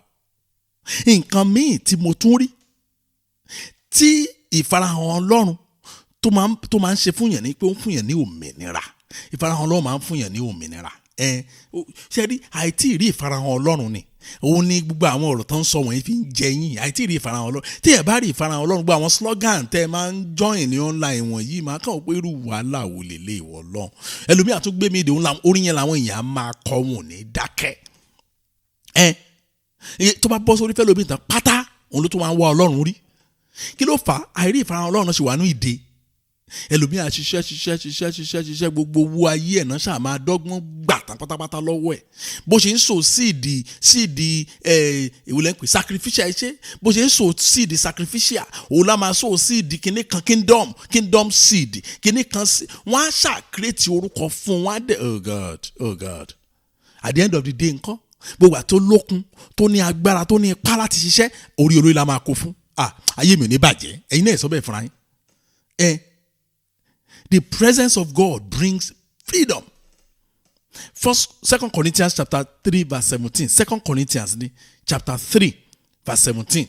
nǹkan míì tí mo tún rí tí ìfarahàn Ọlọ́run tó máa ń ṣe fún yàn ní pé ó ń fún yàn ní òmìnira. ìfarahàn Ọlọ́run máa ń fún yàn ní òmìnira. ṣe rí àìtí rí ìfarahàn Ọlọ́run ni òun ni gbogbo àwọn ọ̀rọ̀ tó ń sọ wọ̀nyí fi ń jẹ yín. àìtí rí ìfarahàn Ọlọ́run, tí ẹ bá rí ìfarahàn Ọlọ́run, gbogbo àwọn slogan tẹ́ ẹ máa ń join ní online wọ̀nyí máa kàn pé irú wàhálà wò lè lè wọ̀ lọ́n. ẹlòmíà tún gbé mi dè orin yẹn làwọn èèyàn máa kọ́ wọn ní dákẹ́. tó bá bọ́ sórí fẹ́ lómi ìtàn pátá òun ló tún máa ń wá Ọlọ́run rí. kí ló fà á? àìrí ìfarahàn Ọlọ́run ṣe wà ní ìdè. ẹlòmíà ṣiṣẹ́ gbogbo owó ayé ẹ̀ náà ṣáà máa dọ́gbọ́n gbà tán pátápátá lọ́wọ́ ẹ̀ bó ṣe ń so síìdì ìwòlẹ́ ń pè sacrificial iṣẹ́ bó ṣe ń so síìdì sacrificial òun lá máa so síìdì kinní kan kingdom seed kinní kan wọ́n á ṣàkírètì orúkọ fún wọn á dẹ̀ oh God at the end of the day nǹkan gbogbo àti olókun tó ní agbára tó ní ipá láti ṣiṣẹ́ orí olórí la máa kó fún ayé mi ò ní bàjẹ́ ẹ̀yin náà sọ bẹ́ẹ̀ fúnra yín. The presence of God brings freedom. 2 Corinthians chapter 3 verse 17. 2 Corinthians chapter 3 verse 17.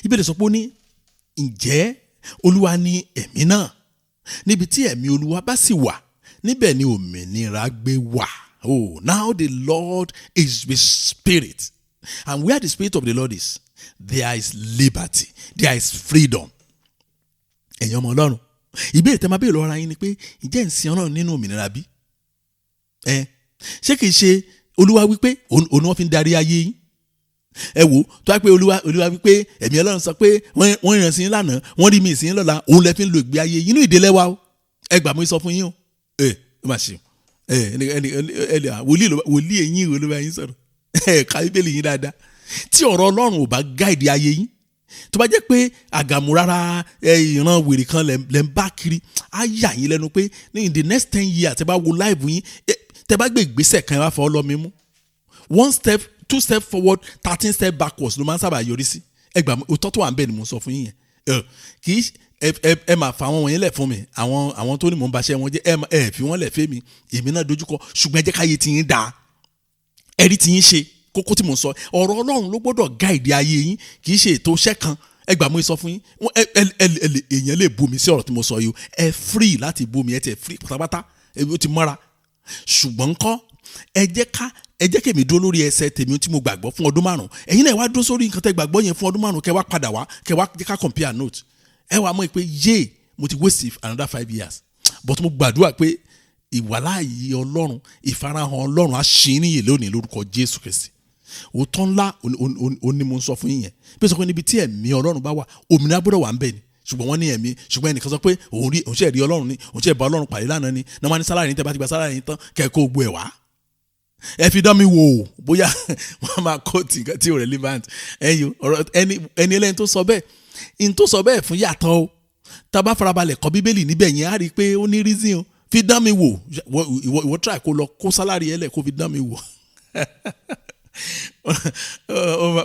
Ibẹ̀ sọ pé ó ní ǹjẹ́ Olúwa ní ẹ̀mí náà níbi tí ẹ̀mí Olúwa bá sì wà níbẹ̀ ni òmìnira gbé wà. Oh, now the Lord is with spirit. And where the spirit of the Lord is, there is liberty. There is freedom. Ẹ̀yin ọmọ Ọlọ́run. Ìbéèrè tẹ́ máa béèrè lọ́wọ́ ara yín ni pé ǹjẹ́ ń sin Ọlọ́run nínú òmìnira bí? Ṣé kìí ṣe Olúwa wípé òun wọ́n fi ń darí ayé yín? Ẹ wò tó wá pé Olúwa wípé ẹ̀mí Ọlọ́run sọ pé wọ́n rìn sí yín lánàá wọ́n rí mi sí yín lọ́la òun lẹ fi ń lo ìgbé ayé yín inú ìdílé wa o. Ẹ gbà mọ́ sọ fún yín o. Ó mà ṣe wòlíì ẹ̀yìn ìwé ló bá yín sọ̀rọ̀ ká Bíbélì yín dáadáa. Tí ọ̀rọ̀ Ọlọ́run ò bá gáìdì ayé yín tó bá jẹ́ pé àgàmù rárá ìran wèrè kan lẹ́ ń bá kiri á yà yín lẹ́nu pé in the next 10 years tẹ́ bá wo live yín tẹ́ bá gbé ìgbésẹ̀ kan wá fọ́ ọlọ́mi mú 1 step 2 step forward 13 step backwards ló máa ń sábà yọrí sí ẹgbàá òótọ́ tó wà ń bẹ̀ ni mo sọ fún yín yẹn kì í ẹ máa fa àwọn wọ̀nyẹn lẹ̀ fún mi àwọn tó ní mò ń baṣẹ́ wọn jẹ́ ẹ fi wọ́n lẹ̀ fẹ́ mi èmi náà dojúkọ ṣùgbọ́n ẹ jẹ́ káyé ti yín dáa ẹ rí ti yín ṣe kókó tí mo sọ ọ̀rọ̀ Ọlọ́run ló gbọ́dọ̀ gáìdì ayé yín kì í ṣe ètò iṣẹ́ kan ẹ gbà mú sọ fún yín èèyàn lè bú mi sí ọ̀rọ̀ tí mo sọ yìí ẹ free láti bú mi ẹ tẹ free pátápátá ó ti mọ́ra ṣùgbọ́n ńkọ́ ẹ jẹ́ kí èmi dúró lórí ẹsẹ̀ tèmi tí mo gbàgbọ́ fún ọdún 5 ẹ̀yin náà wá dúró sórí nǹkan tẹ́ gbàgbọ́ yẹn fún ọdún 5 kẹ́ wá padà wá kẹ́ wá jẹ́ ká compare note ẹ wá mọ̀ pé mo ti waste another 5 years but mo gbàdúrà pé ìwàláàyè Ọlọ́run ìfarahàn Ọlọ́run á ṣí níyè lónìí lórúkọ Jésù Kristi òótọ́ ńlá òní mo ń sọ fún yín yẹn bí ó sọ pé níbi tí ẹ̀mí Ọlọ́run bá wà òmìnira gbọ́dọ̀ wà ń bẹ̀ ni ṣùgbọ́n wọ́n ní ẹ̀mí ṣùgbọ́n ẹnìkan sọ pé òun ṣe rí Ọlọ́run ni òun ṣe bá Ọlọ́run pàdé lánàá ni náà wọ́n ní sálárì ní tẹ́ bá ti gba sálárì ní tán kẹ́kọ̀ọ́ gbọ́ ẹ̀ wá ẹ fi dán mi wò ó bóyá wọ́n máa kó tìǹkan tí ò relevant ẹni ẹlẹ́ni tó sọ bẹ́ẹ̀ in tó sọ bẹ́ẹ̀ fún yàtọ̀ o tá a bá farabalẹ̀ kọ Bíbélì níbẹ̀ yẹn á rí i pé ó ní reason o fi dán mi wò ìwọ try kó lọ kó sálárì ẹlẹ́ kó fi dán mi wò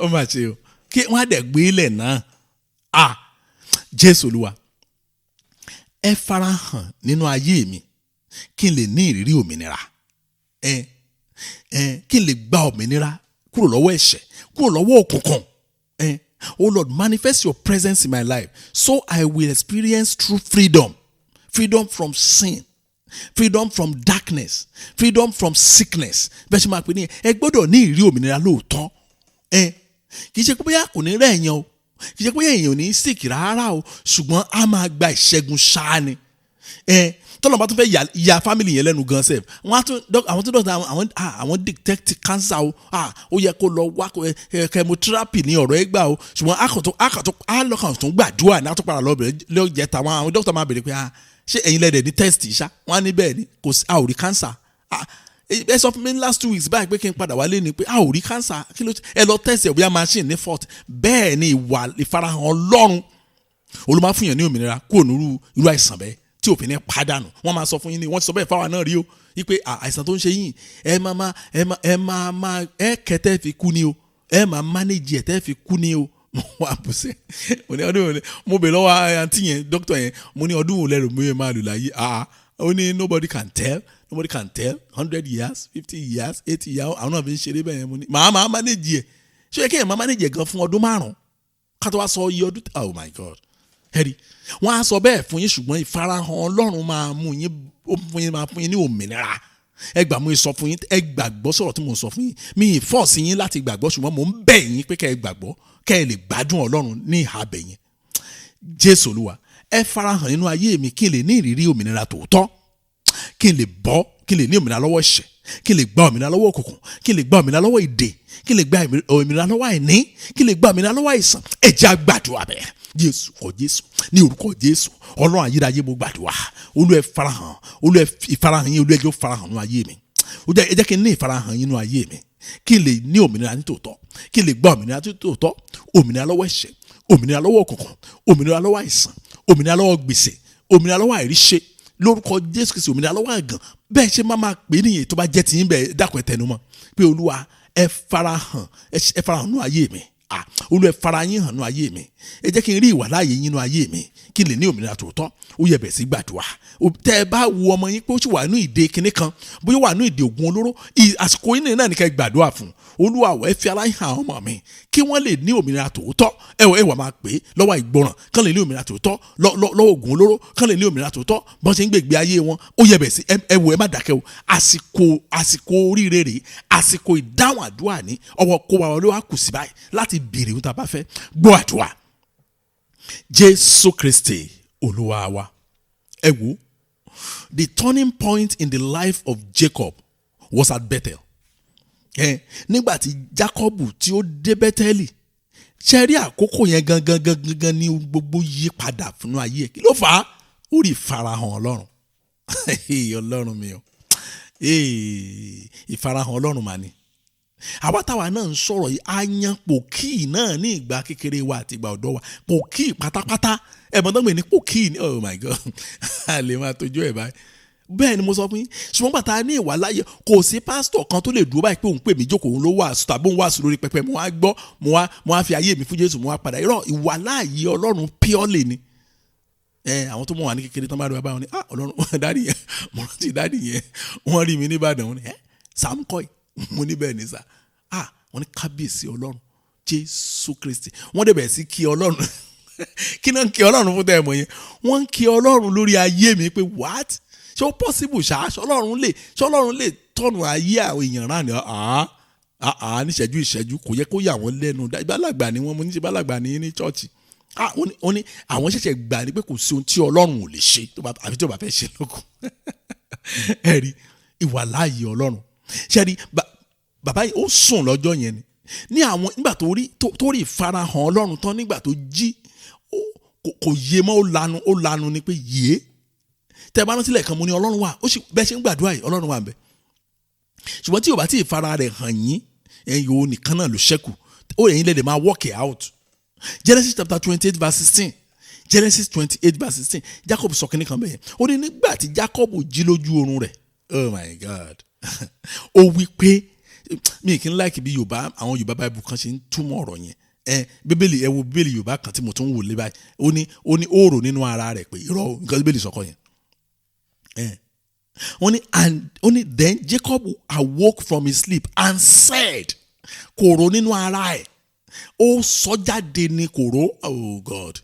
ó mà ṣe o kí wọ́n á dẹ̀ gbé ilẹ̀ náà Jésù Olúwa ẹ farahàn nínú ayé mi kí n lè ní ìrírí òmìnira kí n lè gba òmìnira kúrò lọ́wọ́ ẹ̀ṣẹ̀ kúrò lọ́wọ́ òkùnkùn Oh Lord, manifest your presence in my life so I will experience true freedom from sin, freedom from darkness, freedom from sickness. Bẹ́ẹ̀ ṣe máa pè ní ẹ gbọ́dọ̀ ní ìrírí òmìnira lóòótọ́ kì í ṣe pé bóyá kò ní rẹ̀ èèyàn o kì í ṣe pé èèyàn ò ní sick rárá o ṣùgbọ́n a máa gba ìṣẹ́gun ṣáá ni tọ́lọ́mọba tó fẹ́ ya family yẹn lẹ́nu gan sef àwọn tó dọ̀tà àwọn detect cancer o ó yẹ kó lọ wá chemotherapy ní ọ̀rọ̀ ẹgbà o ṣùgbọ́n alọ́kàn tó ń gbàdúrà ní àtúpàrà lọ́jẹ́ tàwọn àwọn dókítà máa bèrè pé ṣé ẹ̀yin lẹ́dẹ̀ ní test ṣá wọ́n á ní bẹ́ẹ̀ ni kò sí àórí cancer ẹ sọ fún mi last 2 weeks báyìí pé kí n padà wálé ni pé àórí cancer kí ló ẹ lọ test ẹ̀ bóyá machine ní fault bẹ́ẹ̀ ni ìfarahàn Ọlọ́run olùmọ̀ fún yẹn ní òmìnira kúrò nírú irú àìsàn bẹ́ẹ̀ tí òfin ní pàdánù wọ́n máa sọ fún yín ni wọ́n ti sọ bẹ́ẹ̀ fáwọn náà rí o wípé àìsàn tó ń ṣe yín ẹ kẹtẹ́ fi kú ni o ẹ máa manage ẹ̀ tẹ́ fi kú ni o wọ́n á bù sẹ́ mo bẹ̀ lọ́wọ́ àǹtí yẹn dókítà yẹn mo ní ọdún wo lẹ́rù mi yẹn máa lò láyé ó ní nobody can tell 100 years 50 years 80 years àwọn náà fi ń ṣeré bẹ́ẹ̀ yẹn mo ní màá manage ẹ̀ ṣé yẹ kí ẹ̀ máa manage ẹ̀ gan fún ọdún 5 ká tó wá sọ iye ọdún oh my God ẹ̀rí wọ́n á sọ bẹ́ẹ̀ fún yín ṣùgbọ́n ìfarahàn Ọlọ́run máa fún yín ní òmìnira ẹ gbà mú sọ fún yín ẹ gbàgbọ́ sọ̀rọ̀ tí mo sọ fún yín mi ì fọ́ọ̀sì yín láti gbàgbọ́ ṣùgbọ́n mo ń bẹ̀ yín pé kẹ́ ẹ gbàgbọ́ kẹ́ ẹ lè gbádùn Ọlọ́run ní ìhà bẹ̀ yín Jésù Olúwa ẹ farahàn nínú ayé mi kí n lè ní ìrírí òmìnira tòótọ́ kí n lè bọ́ kí n lè ní òmìnira lọ́wọ́ ẹ̀ṣẹ̀, kí n lè gba òmìnira lọ́wọ́ òkùnkùn, kí n lè gba òmìnira lọ́wọ́ ìdè, kí n lè gba òmìnira lọ́wọ́ àìní, kí n lè gba òmìnira lọ́wọ́ àìsàn. Ẹ jẹ́ á gbàdúrà bẹ́ẹ̀. Jésù kọ Jésù ní orúkọ Jésù Ọlọ́run ayérayé mo gbàdúrà. Olúwa ẹ farahàn, Olúwa ìfarahàn yín, Olúwa ẹ jọ̀ọ́ farahàn nínú ayé mi. Ẹ jẹ́ kí n ní ìfarahàn yín nínú ayé mi, kí n lè ní òmìnira ní tòótọ́, kí n lè gba òmìnira ní tòótọ́, òmìnira lọ́wọ́ ẹ̀ṣẹ̀, òmìnira lọ́wọ́ òkùnkùn, òmìnira lọ́wọ́ àìsàn, òmìnira lọ́wọ́ gbèsè, òmìnira lọ́wọ́ àìríṣẹ́ lórúkọ Jésù Kristi, òmìnira lọ́wọ́ àgàn. Bẹ́ẹ̀ ṣe máa pè é nìyẹn tó bá jẹ́ tiyín bẹ́ẹ̀ dákun ẹ tẹnumọ́ pé Olúwa ẹ farahàn nínú ayé mi. Olúwa ẹ farahàn nínú ayé mi. Ẹ jẹ́ kí n rí ìwàláàyè yín nínú ayé mi, kí n lè ní òmìnira tòótọ́. Ó yẹ bẹ̀rẹ̀ sí gbàdúrà. Tẹ́ ẹ bá wo ọmọ yín pé ó sì wà nínú ìdè kinní kan, bóyá wà nínú ìdè ògùn olóró, àsìkò yín náà ní ká gbàdúrà fún. Olúwa ẹ fi ara hàn ọmọ mi kí wọ́n lè ní òmìnira tòótọ́. Ẹ wà máa pè é lọ́wọ́ ìgbọràn, kán lè ní òmìnira tòótọ́, lọ́wọ́ ògùn olóró, kán lè ní òmìnira tòótọ́, bọ́n ṣe ń gbègbè ayé wọn. Ó yẹ bẹ̀rẹ̀ sí ẹ má dákẹ́ o. Àsìkò oríire rèé, àsìkò ìdáhùn àdúrà ní ọwọ́ kó wa Olúwa kù sí báyìí láti béèrè ohun tá a bá fẹ́. Gbọ́ àdúrà. Jésù Kristi Olúwa wa. Ẹ wò, the turning point in the life of Jacob was at Bethel. Nígbà tí Jacob tí ó dé Bẹ́tẹ́lì, ṣe rí àkókò yẹn gangan ní gbogbo yí padà fún ayé ẹ̀. Kí ló fà á? Ó rí ìfarahàn Ọlọ́run. Ọlọ́run mi o, ìfarahàn Ọlọ́run mà ni. Àwa táwa náà ń sọ̀rọ̀ yìí, a yan pòkì náà ní ìgbà kékeré wa àti ìgbà ọ̀dọ́ wa, pòkì pátápátá. Ẹ̀mọ́ tó ń gbé ní pòkì ní, oh my God, a lè máa tójú ẹ̀ báyìí. Bẹ́ẹ̀ ni mo sọ fún yín, ṣùgbọ́n bàtà ní ìwà láyé, kò sí pásítọ̀ kan tó lè dúró báyìí pé òun pè mí jókòó, òun ló wàásù tàbí òun wàásù lórí pẹpẹ, mo wá gbọ́, mo wá fi ayé mi fún Jésù, mo wá padà. Irọ́, ìwà láàyè Ọlọ́run purely ni. Àwọn tó mọ̀ wà ní kékeré tán bá rí wa báwọn ni, Ọlọ́run dáàdì yẹn, mo rántí dáàdì yẹn, wọ́n rí mi ní Ìbàdàn, wọ́n ní Sam kọ́ ẹ̀, mo ní bẹ́ẹ̀ ni sà. Wọ́n ní kábíyèsí Ọlọ́run Jésù Kristi. Wọ́n dẹ̀ bẹ̀rẹ̀ sí kí Ọlọ́run. Kí náà ń kí Ọlọ́run fún tẹ́ ẹ mọ̀ yẹn? Wọ́n ń kí Ọlọ́run lórí ayé mi pé what? Ṣé ó possible ṣá? Ṣé Ọlọ́run lè tọ́nu ayé àwọn èèyàn rán ni? Ní ìṣẹ́jú kò yẹ kó yà wọ́n lẹ́nu. Bálàgbà ni wọ́n, mo ní ṣe bálàgbà ní chọ́ọ̀chì. Wọ́n ní àwọn ṣẹ̀ṣẹ̀ gbà ní pé kò sí ohun tí Ọlọ́run ò lè ṣe àfi tí ó bá fẹ́ ṣe lókun. Ẹ rí ìwà láàyè Ọlọ́run. Ṣé rí bàbá yìí ó sùn lọ́jọ́ yẹn ni. Ní àwọn nígbà tó rí ìfarahàn Ọlọ́run tán, nígbà tó jí kò yé mọ́, ó lanu ni pé yé. Tẹ́ bá rántí lẹ́ẹ̀kan mo ní Ọlọ́run wà, ó sì bẹ́ẹ̀ ṣe ń gbàdúrà yìí Ọlọ́run wà ń bẹ. Ṣùgbọ́n tí ò bá tí ìfara rẹ̀ hàn yín, ẹ̀yin ò nìkan náà ló ṣẹ́kù, ó yẹn lè máa work it out. Genesis chapter 28 verse 16. Genesis 28 verse 16. Jacob sọ kínní kan bẹ́ẹ̀. Ó ní nígbà tí Jacob jí lójú oorun rẹ̀, oh my God, ó wí pé, mi kì í like bí àwọn Yorùbá Bible kan ṣe ń túmọ̀ ọ̀rọ̀ yẹn. Bíbélì ẹ wo Bíbélì Yorùbá kan tí mo tún wò lé báyìí, ó ní ó rò nínú ara rẹ̀ pé irọ́ nǹkan Bíbélì sọkọ yẹn. Wọ́n ní then Jacob awoke from his sleep and said, kò rò nínú ara ẹ̀, ó sọ jáde ní kò rò. Oh God,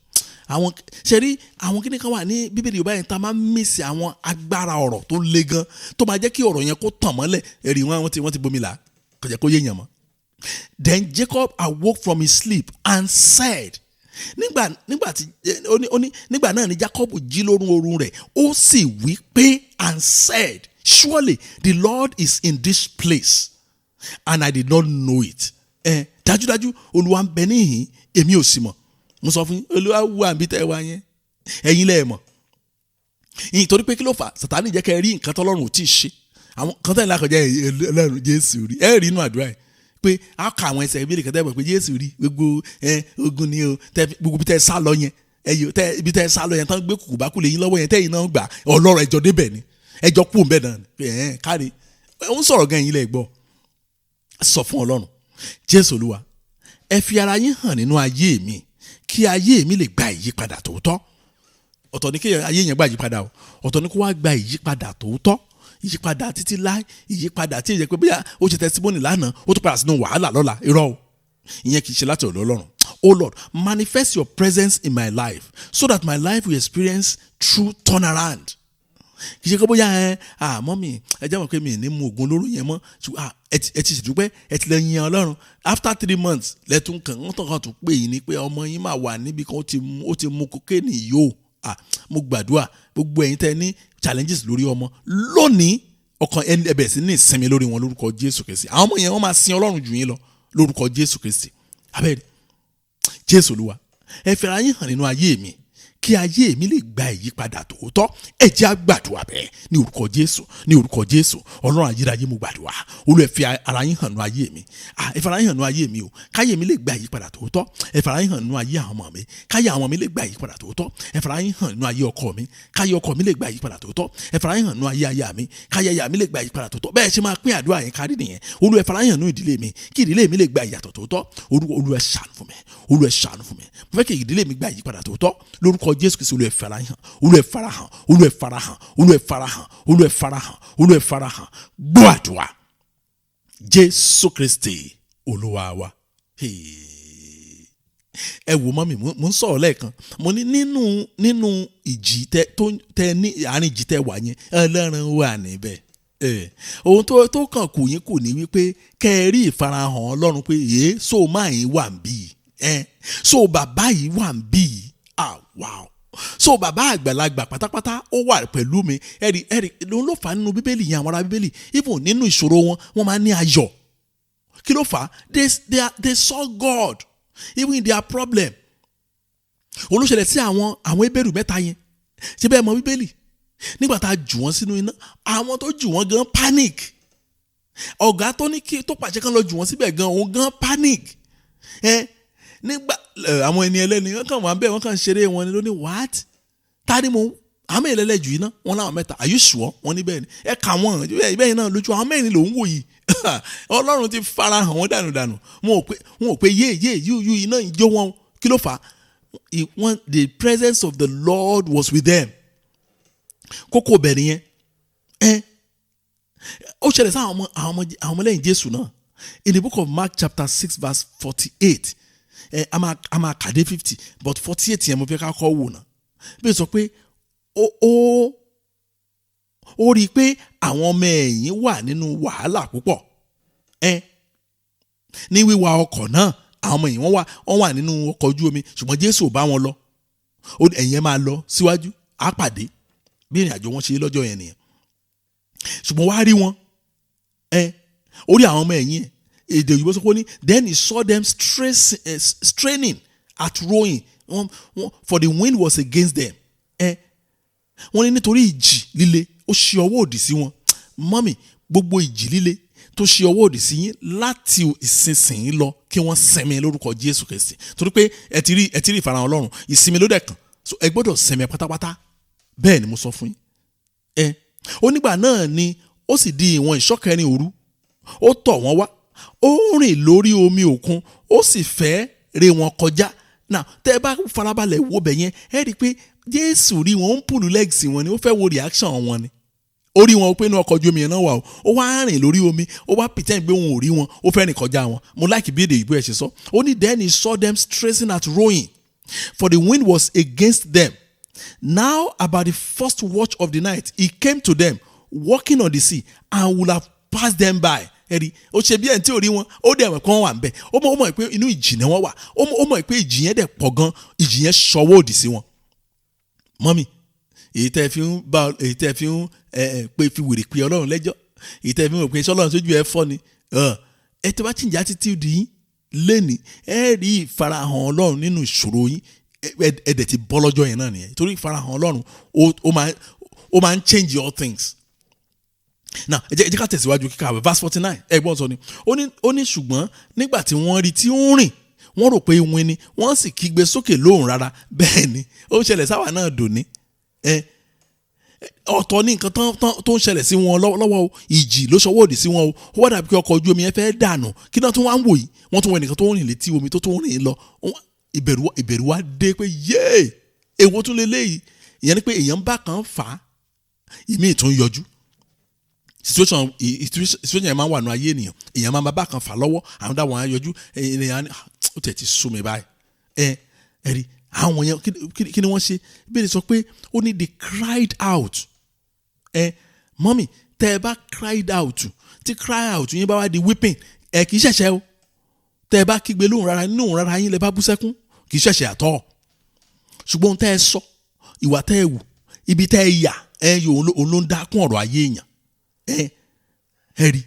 àwọn ṣẹ́rí àwọn kíní kan wà ní Bíbélì Yorùbá yẹn tá a máa ń mísì àwọn agbára ọ̀rọ̀ tó le gan tó máa jẹ́ kí ọ̀rọ̀ yẹn kó tàn mọ́lẹ̀. Ẹ̀rí wọ́n ti bomi là kò jẹ́ kó yé yàn mọ́. Then Jacob awoke from his sleep and said, nígbà náà ni Jacob jí lórun oorun rẹ̀, ó sì wí pé and said, surely the Lord is in this place and I did not know it. Dájúdájú Olúwa ń bẹ níhìn, èmi ò sì mọ̀. Mo sọ fún yín, Olúwa wà níbi tẹ́ ẹ wá yẹn, ẹ̀yin lẹ mọ̀. Ìyìn torí pé kí ló fà? Sátánì jẹ́ kẹ́ ẹ rí nǹkan tọ́lọ́run ò tí ì ṣe. Àwọn kan tẹ́lẹ̀ lákọjá Ọlọ́run Jésù rí, ẹ rí inú àdúrà yìí pé a kà àwọn ẹsẹ̀ ìbéèrè kan tẹ́ ẹ mọ̀ pé Jésù rí gbogbo ogun ni o, gbogbo bí tẹ́ ẹ sá lọ yẹn, ibi tẹ́ ẹ sá lọ yẹn tán gbé kùkù bá kú lè yín lọ́wọ́ yẹn tẹ́yìn náà gbà Ọlọ́run ẹjọ́ débẹ̀ ni, ẹjọ́ kú òǹbẹ̀ náà ni kárí ó ń sọ̀rọ̀ gan yín lẹ́ gbọ́. Sọ fún Ọlọ́run, Jésù Olúwa, ẹ fi ara yín hàn nínú ayé mi kí ayé mi lè gba ìyípadà tòótọ́. Ọ̀tọ̀ ni kí ayé yẹn gba ìyípadà o, ọ̀tọ̀ ni kó wá gba ìyípadà tòótọ́, ìyípadà títí láì, ìyípadà tí ìyẹn pé bóyá ó ṣe testimony lánàá ó tún padà sínú wàhálà lọ́la. Irọ́ o, ìyẹn kì í ṣe láti ọ̀dọ̀ Ọlọ́run. Oh Lord, manifest your presence in my life so that my life will experience true turnaround. Kì í ṣe pé bóyá mọ́mì ẹ jẹ́ mọ̀ pé mi ní mu oògùn olóró yẹn mọ́, ẹ ti ṣèdúpẹ́, ẹ ti lè yin Ọlọ́run. After 3 months lẹ́tún kan wọ́n tàn kan tún pè yín ni pé ọmọ yín máa wà níbi kan ó ti mu cocaine yìí o. Mo gbàdúrà gbogbo ẹ̀yin tẹ́ ní challenges lórí ọmọ lónìí, ọkàn ẹni ẹbẹ̀ sí ní ìsinmi lórí wọn lórúkọ Jésù Kristi. Àwọn ọmọ yẹn wọ́n máa sin Ọlọ́run jù yín lọ lórúkọ Jésù Kristi. Abẹ́rẹ́ Jésù Olúwa ẹ fẹ́ra yín hàn nínú ayé mi kí ayé mi lè gba ìyípadà tòótọ́. Ẹ jẹ́ á gbàdúrà bẹ́ẹ̀ ní orúkọ Jésù, ní orúkọ Jésù. Ọlọ́run ayérayé mo gbàdúrà, Olúwa ẹ fi ara yín hàn nínú ayé mi. Ẹ fara yín hàn nínú ayé mi o, káyé mi lè gba ìyípadà tòótọ́. Ẹ fara yín hàn nínú ayé àwọn ọmọ mi, káyé àwọn mi lè gba ìyípadà tòótọ́. Ẹ fara yín hàn nínú ayé ọkọ mi, káyé ọkọ mi lè gba ìyípadà tòótọ́. Ẹ fara yín hàn nínú ayé aya mi, káyé aya mi lè gba ìyípadà tòótọ́. Bẹ́ẹ̀ ṣe máa pín àdúrà yẹn kárí nìyẹn. Olúwa ẹ fara yín hàn nínú ìdílé mi, kí ìdílé mi lè gba ìyàtọ̀ tòótọ́. Olúwa ẹ ṣàánú fún mi, Olúwa ẹ ṣàánú fún mi. Mo fẹ́ kí ìdílé mi gba ìyípadà tòótọ́ lórúkọ Jésù Kristi. Olúwa ẹ fara yín hàn, Olúwa ẹ fara hàn, Olúwa ẹ fara hàn, Olúwa ẹ fara hàn, Olúwa ẹ fara hàn, Olúwa ẹ fara hàn. Gbọ́ àdúrà Jésù Kristi Olúwa wa. Ẹ wò mọ́ mi, mo ń sọ̀rọ̀ lẹ́ẹ̀kan, mo ní nínú ìjì tẹ ní àárín ìjì tẹ wà yẹn, Ọlọ́run wà níbẹ̀. Ohun tó kàn kù yín kù ní wípé kẹ́ ẹ rí ìfarahàn Ọlọ́run pé so máa yín wà ń bí so bàbá yìí wà ń bí wow. So bàbá àgbàlagbà pátápátá ó wà pẹ̀lú mi. ẹ̀rì ló fà á nínú Bíbélì yẹn, àwọn ará Bíbélì even nínú ìṣòro wọn wọ́n máa ní ayọ̀. Kí ló fà á? They saw God even in their problem. Olóṣèlè sí àwọn Hébérù mẹ́ta yẹn, ṣé bẹ́ẹ̀ mọ Bíbélì? Nígbà tá a jù wọ́n sínú iná, àwọn tó jù wọ́n gan panic. Ọ̀gá tó ní kí tó pàṣẹ kan lọ jù wọ́n síbẹ̀ gan, òun gan panic. Nígbà àwọn ẹni ẹlẹ́ni wọ́n kàn wá bẹ́ẹ̀ wọ́n kàn ṣeré wọn ni ló ní what? Tani mo àmì ìlẹ́lẹ̀ jù iná wọn láwọn mẹ́ta, are you sure? Wọ́n ní bẹ́ẹ̀ ni. Ẹ kà wọ́n bẹ́ẹ̀ náà lójú àwọn mẹ́rin ló ń wò yìí. Ọlọ́run ti fara hàn wọ́n dànù. Wọn ò pé yú iná ìjó wọn. Kí ló fà á? The presence of the Lord was with them. Kókó bẹ̀ nìyẹn. Ó ṣẹlẹ̀ sí àwọn ọmọlẹ́yìn Jésù náà. In the book of Mark chapter 6 verse 48. A máa kàdé 50 but 48 yẹn mo fẹ́ ká kọ́ wò náà. Bí o sọ pé ó rí i pé àwọn ọmọ ẹ̀yìn wà nínú wàhálà púpọ̀. Ní wíwa ọkọ̀ náà àwọn ọmọ ẹ̀yìn wọ́n wà nínú ọkọ̀ ojú omi ṣùgbọ́n Jésù ò bá wọn lọ. Ẹ̀yin máa lọ síwájú á pàdé bí ìrìn àjò wọn ṣe lọ́jọ́ yẹn nìyẹn. Ṣùgbọ́n wá rí wọn ó rí àwọn ọmọ ẹ̀yìn èdè òyìnbó sọ pé ní then he saw them straining at rowing for the wind was against them. Wọ́n ní nítorí ìjì líle ó ṣe ọwọ́ òdì sí wọn. Mọ́mì, gbogbo ìjì líle tó ṣe ọwọ́ òdì sí yín láti ìsinsìnyí lọ kí wọ́n sinmi lórúkọ Jésù Kristi. Torí pé ẹ ti rí ìfarahàn Ọlọ́run, ìsinmi ló dẹ̀ kàn. So ẹ gbọ́dọ̀ sinmi pátápátá. Bẹ́ẹ̀ ni mo sọ fún yín. Ó nígbà náà ni ó sì di ìwọ̀n ìṣọ́kẹrin òru. Ó tọ̀ wọ́n wá. Ó rìn lórí omi òkun. Ó sì fẹ́ ré wọn kọjá. Now tẹ́ ẹ bá farabalẹ̀ wo bẹ̀ yẹn ẹ rí i pé Jésù rí wọn ó ń pùlù legs wọn ni, ó fẹ́ wo reaction wọn ni. Ó rí wọn pé inú ọkọ̀ ojú omi yẹn náà wà o. Ó wá rìn lórí omi. Ó wá pretend pé òun ò rí wọn. Ó fẹ́ rìn kọjá wọn. Mo like bí èdè ìgbó ẹ̀ ṣe sọ. Ó ní then he saw them straining at rowing, for the wind was against them. Now about the first watch of the night he came to them walking on the sea and would have passed them by. Ẹ̀rí ó ṣe bí ẹ̀ ń tí ò rí wọn, ó dẹ̀ mọ̀ pé wọ́n wà ń bẹ̀. Ó mọ̀ pé inú ìjì ni wọ́n wà. Ó mọ̀ pé ìjì yẹn dẹ̀ pọ̀ gan, ìjì yẹn ṣọwọ́ òdì sí wọn. Mọ́mì, èyí tẹ́ fi wèrè pé Ọlọ́run lẹ́jọ́, èyí tẹ́ fi mọ̀ pé Ọlọ́run sójú ẹ fọ́ ni. Ẹ tó bá ti ń jà títí di yín lẹ́ni ẹ rí ìfarahàn Ọlọ́run nínú ìṣòro yín, ẹ dẹ̀ ti bọ́ lọ́jọ́ yẹn náà nìyẹn. Torí ìfarahàn Ọlọ́run ó máa ń change all things. Now ẹ jẹ́ ká tẹ̀síwájú kíkà verse 49 ẹ̀gbọ́n sọ ni ó ní ṣùgbọ́n nígbà tí wọ́n rí tí ó ń rìn wọ́n rò pé ìwìn ni wọ́n sì kígbe sókè lóhùn rárá. Bẹ́ẹ̀ ni ó ṣẹlẹ̀ sáwà náà dòní. Ọ̀tọ̀ ní nǹkan tó ń ṣẹlẹ̀ sí wọn lọ́wọ́ o, ìjì ló ṣọwọ́ òdì sí wọn o. Ó wá dàbí ọkọ̀ ojú omi yẹn fẹ́ dànù, kí náà tún wá ń wò yìí wọ́n tún wọ ẹnìkan tó ń rìn létí omi tó tún rìn lọ. Ìbẹ̀rù wá dé pé yéè èwo tún lè léyìí. Ìyẹn ni pé èèyàn bá kan fà á ìmí ìtún yọjú. Situation yẹn máa ń wà nù ayé èèyàn máa bá kan fà lọ́wọ́ àwọn dáwọn á yọjú èèyàn ó tẹ̀ ti sú mi báyìí. Ẹ̀rí àwọn yẹn kí ni wọ́n ṣe? Bíbélì sọ pé ó ní they cried out. Mọ́mì, tẹ́ ẹ bá cried out tí cry out yín bá wá di weeping kì í ṣẹ̀ṣẹ̀ o. Tẹ́ ẹ bá kígbe lóhùn rárá nínú rárá yín lẹ bá bú sẹ́kún kì í ṣẹ̀ṣẹ̀ àtọ́. Ṣùgbọ́n tẹ́ ẹ sọ ìwà tẹ́ ẹ wù ibi tẹ́ ẹ yà yóò ló ń dákún ọ̀rọ̀ ayé èèyàn. ẹ̀rí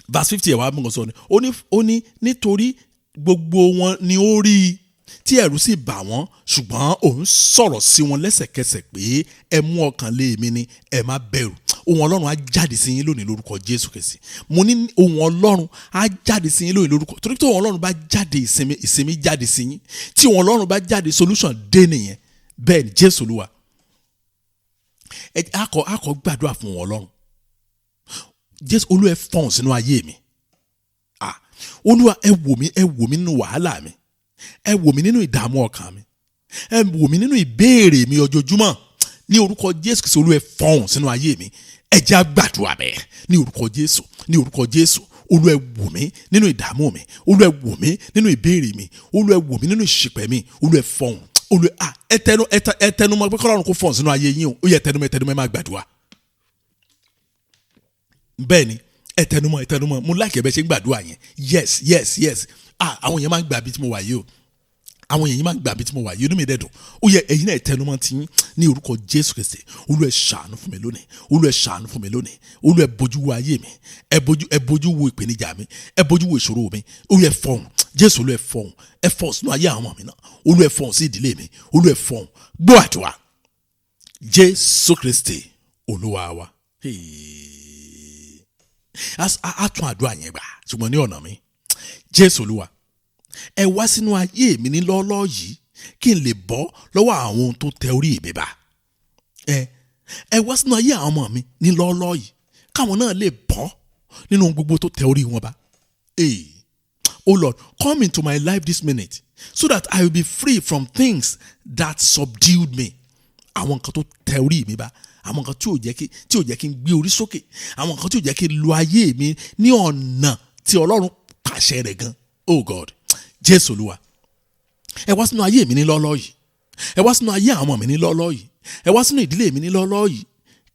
verse 50 ẹ̀ wá mú nǹkan sọ ni ó ní nítorí gbogbo wọn ni ó rí i tí ẹ̀rù sì bà wọ́n ṣùgbọ́n òun sọ̀rọ̀ sí wọn lẹ́sẹ̀kẹsẹ̀ pé ẹ mú ọkàn lé mi ni ẹ má bẹ̀rù. Ohùn Ọlọ́run á jáde sí yín lónìí lórúkọ Jésù Kristi. Mo ní ohùn Ọlọ́run á jáde sí yín lónìí lórúkọ, torí tí ohùn Ọlọ́run bá jáde ìsinmi jáde sí yín, tí ohùn Ọlọ́run bá jáde solution dé nìyẹn. Bẹ́ẹ̀ ni Jésù Olúwa. Akọ gbàdúrà fún ohùn Ọlọ́run. Jésù Olúwa ẹ fọ̀hùn sínú ayé mi. Olúwa ẹ wò mí nínú wàhálà mi. Ẹ wò mí nínú ìdààmú ọkàn mi. Ẹ wò mí nínú ìbéèrè mi ojoojúmọ́. Ní orúkọ Jésù Kristi Olúwa ẹ fọ̀hùn sínú ayé mi. Ẹ jẹ́ á gbàdúrà bẹ́ẹ̀ ní orúkọ Jésù, ní orúkọ Jésù. Olúwa ẹ wò mí nínú ìdààmú mi. Olúwa ẹ wò mí nínú ìbéèrè mi. Olúwa ẹ wò mí nínú ìṣìpẹ̀ mi. Olúwa ẹ fọ̀hùn. Olúwa ẹ tẹnumọ́ pé k'Ọlọ́run kó fọ̀hùn sínú ayé yín o. Ó yẹ tẹnumọ́ ẹ máa gbàdúrà. Bẹ́ẹ̀ ni ẹ tẹnumọ́ mo like bẹ́ẹ̀ ṣe ń gbàdúrà yẹn. Yes. Àwọn yẹn máa ń gbà bí tí mo wà yìí o. Àwọn yẹn máa ń gbà bí tí mo wà yìí, inú mi dẹ̀ dùn. Ó yẹ ẹ̀yin náà tẹnumọ́ tí yín ní orúkọ Jésù Kristi. Olúwa ẹ ṣàánú fún mi lónìí. Olúwa ẹ ṣàánú fún mi lónìí. Olúwa ẹ bójú wo ayé mi. Ẹ bójú wo ìpèníjà mi. Ẹ bójú wo ìṣòro mi. Olúwa ẹ fọ̀hùn. Jésù Olúwa ẹ fọ̀hùn. Ẹ fọ̀hùn sínú ayé àwọn ọmọ mi náà. Olúwa ẹ fọ̀hùn sí ìdílé mi. Olúwa ẹ fọ̀hùn. Gbọ́ àdúrà. Jésù Kristi Olúwa wa. A tún àdúrà yẹn gbà ṣùgbọ́n ní ọ̀nà mi. Jésù Olúwa ẹ wá sínú ayé mi ní lọ́ọ́lọ́ọ́ yìí kí n lè bọ́ lọ́wọ́ àwọn ohun tó tẹ orí mi bá. Ẹ wá sínú ayé àwọn ọmọ mi ní lọ́ọ́lọ́ọ́ yìí káwọn náà lè bọ́ nínú ohun gbogbo tó tẹ orí wọn bá. Oh Lord, come into my life this minute so that I will be free from things that subdued me. Àwọn nǹkan tó tẹ orí mi bá, àwọn nǹkan tí ò jẹ́ kí n gbé orí sókè, àwọn nǹkan tí ò jẹ́ kí n lo ayé mi ní ọ̀nà tí Ọlọ́run pàṣẹ rẹ̀ gan. Oh God, Jésù Olúwa ẹ wá sínú ayé mi ní lọ́ọ́lọ́ọ́ yìí. Ẹ wá sínú ayé àwọn ọmọ mi ní lọ́ọ́lọ́ọ́ yìí. Ẹ wá sínú ìdílé mi ní lọ́ọ́lọ́ọ́ yìí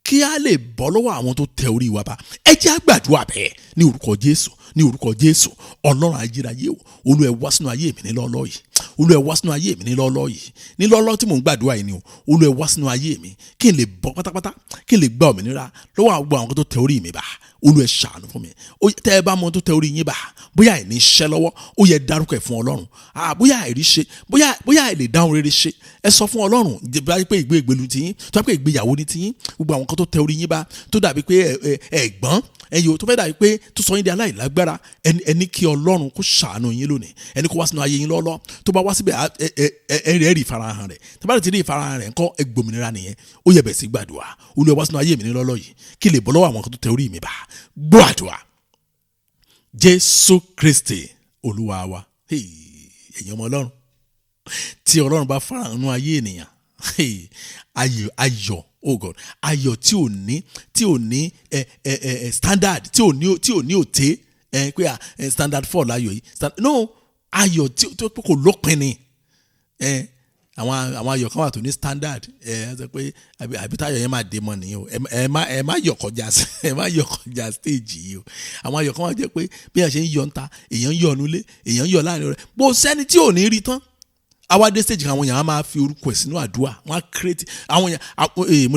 kí a lè bọ́ lọ́wọ́ àwọn tó tẹ orí wa bá. Ẹ jẹ́ á gbàdúrà bẹ́ẹ̀ ní orúkọ Jésù, ní orúkọ Jésù. Ọlọ́run ayérayé o, Olúwa ẹ wá sínú ayé mi ní lọ́ọ́lọ́ọ́ yìí. Olúwa ẹ wá sínú ayé mi ní lọ́ọ́lọ́ọ́ yìí. Ní lọ́ọ́lọ́ọ́ tí mò ń gbàdúrà yìí ni o. Olúwa ẹ wá sínú ayé mi kí n lè bọ́ pátápátá, kí n lè gba òmìnira lọ́wọ́ àwọn tó tẹ orí mi bá. Olúwa ẹ ṣàánú fún mi. Tẹ́ ẹ bá mọ tó tẹ orí yín bá, bóyá ẹ ní iṣẹ́ lọ́wọ́, ó yẹ dárúkọ ẹ̀ fún Ọlọ́run. Bóyá àìrí ṣe, bóyá ẹ lè dáhùn rere ṣe, ẹ sọ fún Ọlọ́run. Bá pé ìgbélu ti yín, tó bá pé ìgbéyàwó ni ti yín, gbogbo àwọn kan tó tẹ orí yín bá, tó dàbí pé ẹ̀gbọ́n ẹ̀yọ́ tó fẹ́ dàbí pé tó sọ yín di aláìlágbára, ẹni kí Ọlọ́run kó ṣàánú yín lónìí, ẹni kó wá sínú ayé yín lọ́lọ́. Tó bá wá síbẹ̀ ẹ rí ìfarahàn rẹ̀, tó bá ti rí ìfarahàn rẹ̀ ńkọ́ ẹ gbòmìnira nìyẹn. Ó yẹ bẹ̀ sí gbàdúrà. Olúwa wá sínú ayé mi ní lọ́lọ́ yìí kí lè bọ́ lọ́wọ́ àwọn kan tó tẹ orí mi bá. Gbọ́ àdúrà. Jésù Kristi Olúwa wa. Ẹ̀yin ọmọ Ọlọ́run, tí Ọlọ́run bá farahàn nínú ayé ènìyàn, ayọ̀, oh God, ayọ̀ tí ò ní standard, tí ò ní òté pé standard 4 láyọ̀ yìí. No, ayọ̀ tí kò lópin ni. Àwọn ayọ̀ kan wà tó ní standard. Ẹ sọ pé àbí táyọ̀ yẹn máa dé mọ́ nìyẹn o. Ẹ má yọ̀ kọjá stage yìí o. Àwọn ayọ̀ kan wà jẹ́ pé bí a ṣe ń yọ̀ ń ta, èèyàn ń yọ̀ nulẹ̀, èèyàn ń yọ̀ láàrin rẹ̀. Bó sẹ́ni tí ò ní rí tán. Àwa dé stage kan àwọn èèyàn á máa fi orúkọ ẹ̀ sínú àdúrà. Wọ́n á create àwọn èèyàn.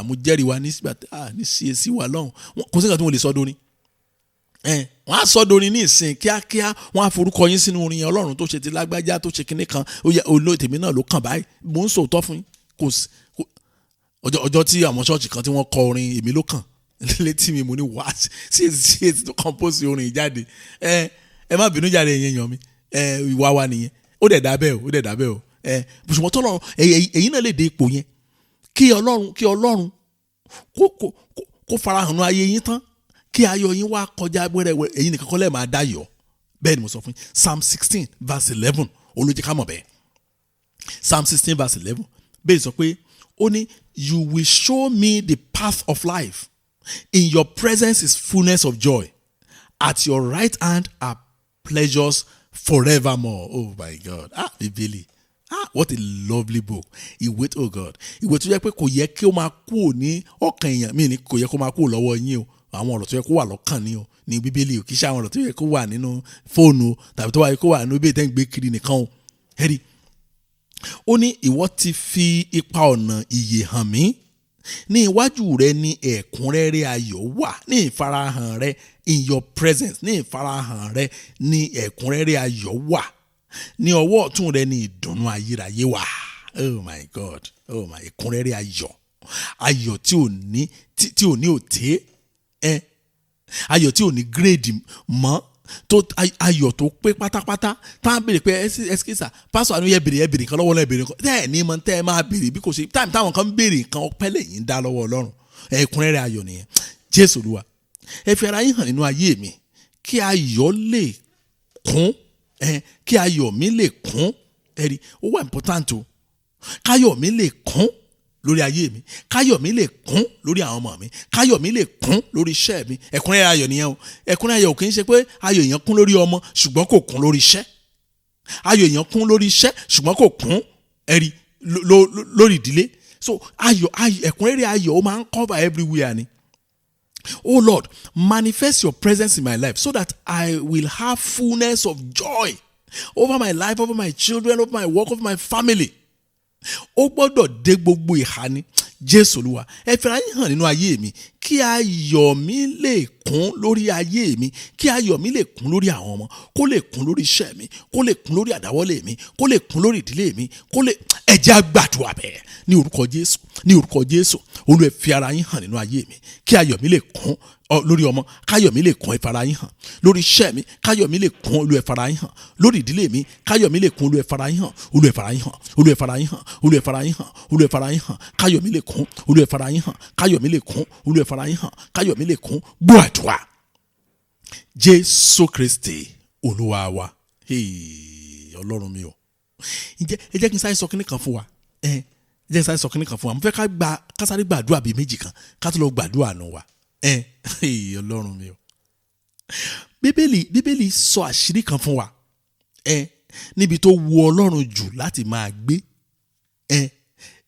Mo jẹ́rìí wa ní CAC wa lọ́hùn. Kò sí nǹkan tí mo lè sọ dóní. Wọ́n á sọ dorin ní ìsìn kíákíá, wọ́n á forúkọ yín sínú orin yẹn. Ọlọ́run tó ṣe ti lágbájá, tó ṣe kinní kan, tèmi náà ló kàn báyìí. Mò ń sòótọ́ fún yín. Ọjọ́ tí àwọn ṣọ́ọ̀ṣì kan tí wọ́n kọ orin èmi ló kàn létí mi, mo ní wá sí tó compose orin ìjáde. Ẹ má bínú jáde yẹn yàn mí. Ìwà wa nìyẹn. Ó dẹ̀ dábẹ́ o. Bùsùnmọ́ tọ́lọ́run ẹ̀yin náà lè dé ipò yẹn kí Ọlọ́run kó farahàn ayé yín tán. Kí ayọ̀ yín wá kọjá wẹ́rẹ́wẹ́rẹ́, èyí nìkan kọ́ lẹ́ẹ̀ máa dáyọ̀. Bẹ́ẹ̀ ni mo sọ fún yín. Psalm 16 verse 11 olójẹ́ ká mọ̀ bẹ́ẹ̀. Psalm 16 verse 11 bẹ́ẹ̀ sọ pé ó ní you will show me the path of life. In your presence is fullness of joy. At your right hand are pleasures forevermore. Oh my God. Bíbélì. What a lovely book. Ìwé tó God. Ìwé tó yẹ pé kò yẹ kí ó máa kúrò ní ọkàn èèyàn. Mí ni kò yẹ kó máa kúrò lọ́wọ́ yín o. Àwọn ọ̀rọ̀ tó yẹ kó wà lọ́kàn ni o ní Bíbélì o, kì í ṣe àwọn ọ̀rọ̀ tó yẹ kó wà nínú fóònù tàbí tó yẹ kó wà nínú ibi tẹ́ ń gbé kiri nìkan o. Ẹ̀rí ó ní ìwọ ti fi ipa ọ̀nà ìyè hàn mí ní iwájú rẹ ní ẹ̀kúnrẹ́rẹ́ ayọ̀ wà, ní ìfarahàn rẹ in your presence, ní ìfarahàn rẹ ní ẹ̀kúnrẹ́rẹ́ ayọ̀ wà, ní ọwọ́ ọ̀tún rẹ ní ìdùnnú ayérayé wà. Oh my God, oh my, ẹ̀kúnrẹ́rẹ́ ayọ̀ tí ò ní òté, ayọ̀ tí ò ní gírèdì mọ́, tó ayọ̀ tó pé pátápátá. tá a béèrè pé ẹsikísà pásọ Àánú yẹ béèrè kan lọ́wọ́ náà béèrè kan tẹ́ ẹ̀ ní mọ̀ tẹ́ ẹ máa béèrè bí kò ṣe táìmù táwọn kan ń béèrè nǹkan ọpẹ́ lẹ́yìn dá lọ́wọ́ Ọlọ́run. ẹ̀kúnrẹ́rẹ́ ayọ̀ nìyẹn. Jésù Olúwa, ẹ fi ara yín hàn nínú ayé mi kí ayọ̀ lè kún, kí ayọ̀ mi lè kún. ẹ̀rí ó wà important o, káyọ̀ mi lè kún lórí ayé mi, káyọ̀ mi lè kún lórí àwọn ọmọ mi, káyọ̀ mi lè kún lórí iṣẹ́ mi. ẹ̀kúnrẹ́rẹ́ ayọ̀ nìyẹn o. ẹ̀kúnrẹ́rẹ́ ayọ̀ kì í ṣe pé ayọ̀ èèyàn kún lórí ọmọ ṣùgbọ́n kò kún lórí iṣẹ́. ayọ̀ èèyàn kún lórí iṣẹ́ ṣùgbọ́n kò kún ẹ̀rí lórí ìdílé. so ẹ̀kúnrẹ́rẹ́ ayọ̀ ó máa ń cover everywhere ni. Oh Lord, manifest your presence in my life so that I will have fullness of joy over my life, over my children, over my work, over my family. Ó gbọ́dọ̀ dé gbogbo ìhà ni. Jésù Olúwa, ẹ fi ara yín hàn nínú ayé mi kí ayọ̀ mi lè kún lórí ayé mi, kí ayọ̀ mi lè kún lórí àwọn ọmọ, kó lè kún lórí iṣẹ́ mi, kó lè kún lórí àdáwọ́lé mi, kó lè kún lórí ìdílé mi, kó lè ẹ jẹ́ á gbàdúrà bẹ́ẹ̀ ní orúkọ Jésù, ní orúkọ Jésù. Olúwa, ẹ fi ara yín hàn nínú ayé mi kí ayọ̀ mi lè kún lórí ọmọ, káyọ̀ mi lè kún, ẹ fara yín hàn lórí iṣẹ́ mi, káyọ̀ mi lè kún, Olúwa ẹ fara yín hàn lórí ìdílé mi, káyọ̀ mi lè kún, Olúwa ẹ fara yín hàn, Olúwa ẹ fara yín hàn, Olúwa ẹ fara yín hàn, Olúwa ẹ fara yín hàn, Olúwa ẹ fara yín hàn, káyọ̀ mi lè kún, Olúwa ẹ fara yín hàn, káyọ̀ mi lè kún, Olúwa ẹ fara yín hàn, káyọ̀ mi lè kún. Gbọ́ àdúrà Jésù Kristi Olúwa wa. Ọlọ́run mi o, ẹ jẹ́ kí n sáré sọ kíní kan fún wa. Jẹ́ sáré sọ kíní kan fún wa. Mo fẹ́ ká sáré gbàdúrà bíi méjì kan ká tó lọ gbàdúrà àánú wa. Ọlọ́run mi o. Bíbélì sọ àṣírí kan fún wa. Níbi tó wu Ọlọ́run jù láti máa gbé.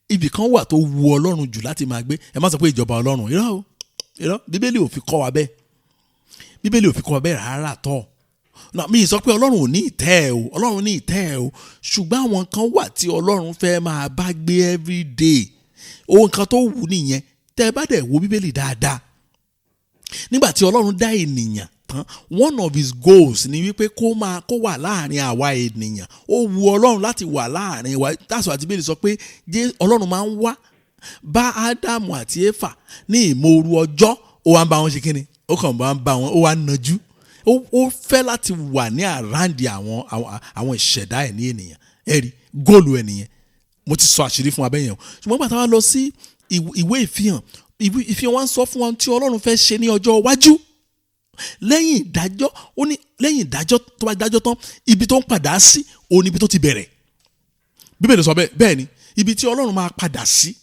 Ibì kan wà tó wu Ọlọ́run jù láti máa gbé. Ẹ má sọ pé ìjọba Ọlọ́run. Irọ́ Bíbélì ò fi kọ́ wa bẹ́ẹ̀. Bíbélì ò fi kọ́ wa bẹ́ẹ̀ rárá tọ́. Mi sọ pé Ọlọ́run ò ní ìtẹ́ o, Ọlọ́run ní ìtẹ́ o, ṣùgbọ́n àwọn kan wà tí Ọlọ́run fẹ́ máa bá gbé every day. Ohun kan tó wù nìyẹn. Tẹ́ ẹ bá dẹ̀ wo Bíbélì dáadáa, nígbà tí Ọlọ́run dá ènìyàn tán, one of his goals ni wípé kó wà láàrin àwa ènìyàn. Ó wu Ọlọ́run láti wà láàrin wa. That's why Bíbélì sọ pé Ọlọ́run máa ń wá bá Ádámù àti Éfà ní ìmòoru ọjọ́, ó wá ń bá wọn ṣe kíni, ó kàn bá wọn, ó wá nàjú. Ó fẹ́ láti wà ní àráǹdì àwọn ìṣẹ̀dá ẹ̀ ní ènìyàn. Ẹ̀rí góòlù ẹ̀ nìyẹn. Mo ti sọ àṣírí fún abẹ́yẹn o. Ṣùgbọ́n gbàtà wa lọ sí ìwé ìfihàn wa ń sọ fún wa tí Ọlọ́run fẹ́ ṣe ní ọjọ́ iwájú. Lẹ́yìn ìdájọ́, ó ní lẹ́yìn ìdájọ́ tó bá dájọ́ tán, ibi tó ń padà sí òun níbi tó ti bẹ̀rẹ̀. Bíbélì sọ bẹ́ẹ̀ ni, ibi tí Ọlọ́run máa padà sí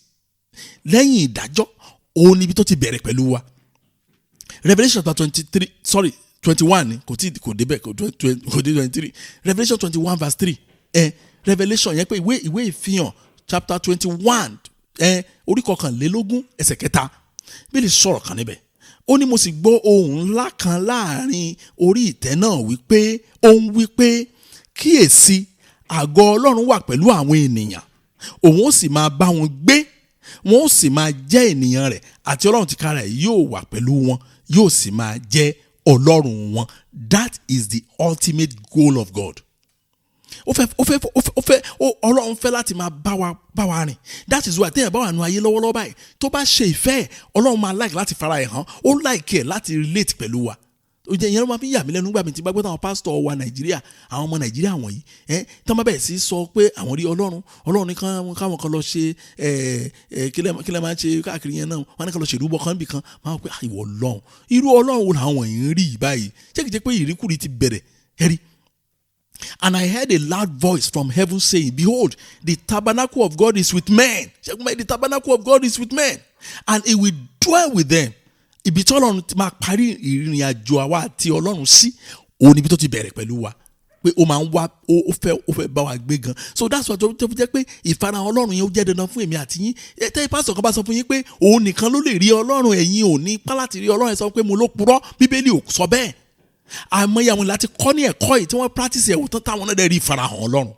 lẹ́yìn ìdájọ́ òun níbi tó ti bẹ̀rẹ̀ pẹ̀lú wa. Revelation chapter 21 ni kò débẹ̀ kò dé 23. Revelation 21 verse 3. Revelation yẹn pé ìwé ìfihàn chapter 21 orí 21 ẹsẹ̀ 3. Bíbélì sọ̀rọ̀ kan níbẹ̀. Ó ní mo sì gbọ́ ohùn ńlá kan láàrin orí ìtẹ́ náà wípé ó ń wípé kíyèsí àgọ́ Ọlọ́run wà pẹ̀lú àwọn ènìyàn, òun ó sì máa bá wọn gbé, wọn ó sì máa jẹ́ ènìyàn rẹ̀, àti Ọlọ́run tìkára ẹ̀ yóò wà pẹ̀lú wọn, yóò sì máa jẹ́ Ọlọ́run wọn. That is the ultimate goal of God. Ọlọ́run fẹ́ láti máa bá wa rìn. That is why téèyàn bá wà nínú ayé lọ́wọ́lọ́wọ́ báyìí, tó bá ṣe ìfẹ́ ẹ̀, Ọlọ́run máa like láti fara ẹ̀ hàn, ó like ẹ̀ láti relate pẹ̀lú wa. Ìyẹn ló máa fi yà mí lẹ́nu nígbà mi tí bá gbọ́ táwọn pásítọ̀ wa Nàìjíríà, àwọn ọmọ Nàìjíríà wọ̀nyí, tí wọ́n bá bẹ̀rẹ̀ sí sọ pé àwọn rí Ọlọ́run ní káwọn kan lọ ṣe kílẹ̀ máa ń ṣe káàkiri yẹn náà, wọ́n ní ká lọ ṣe ìrúbọ kan níbì kan, máa wọ pé ìwọ Ọlọ́run, irú Ọlọ́run wo làwọn wọ̀nyí ń rí báyìí? Ṣé kìí ṣe pé ìríkùrí ti bẹ̀rẹ̀ ẹ̀rí? And I heard a loud voice from heaven saying, behold, the tabernacle of God is with men. The tabernacle of God is with men, and he will dwell with them. Ibi tí Ọlọ́run máa parí ìrìn àjò àwa àti Ọlọ́run sí, òun níbi tó ti bẹ̀rẹ̀ pẹ̀lú wa. Pé ó máa ń wá, ó fẹ́ bá wa gbé gan. So that's why tó fi jẹ́ pé ìfarahàn Ọlọ́run yẹn ó jẹ́ dandan fún èmi àti yín. Tẹ́yìn pásítọ̀ kan bá sọ fún yín pé òun nìkan ló lè rí Ọlọ́run, ẹ̀yin ò ní ipá láti rí Ọlọ́run, ẹ sọ pé mo ló purọ́. Bíbélì ò sọ bẹ́ẹ̀. Àmọ́yé àwọn láti kọ́ ní ẹ̀kọ́ yìí tí wọ́n practice ẹ̀wò tán táwọn náà dẹ̀ rí ìfarahàn Ọlọ́run.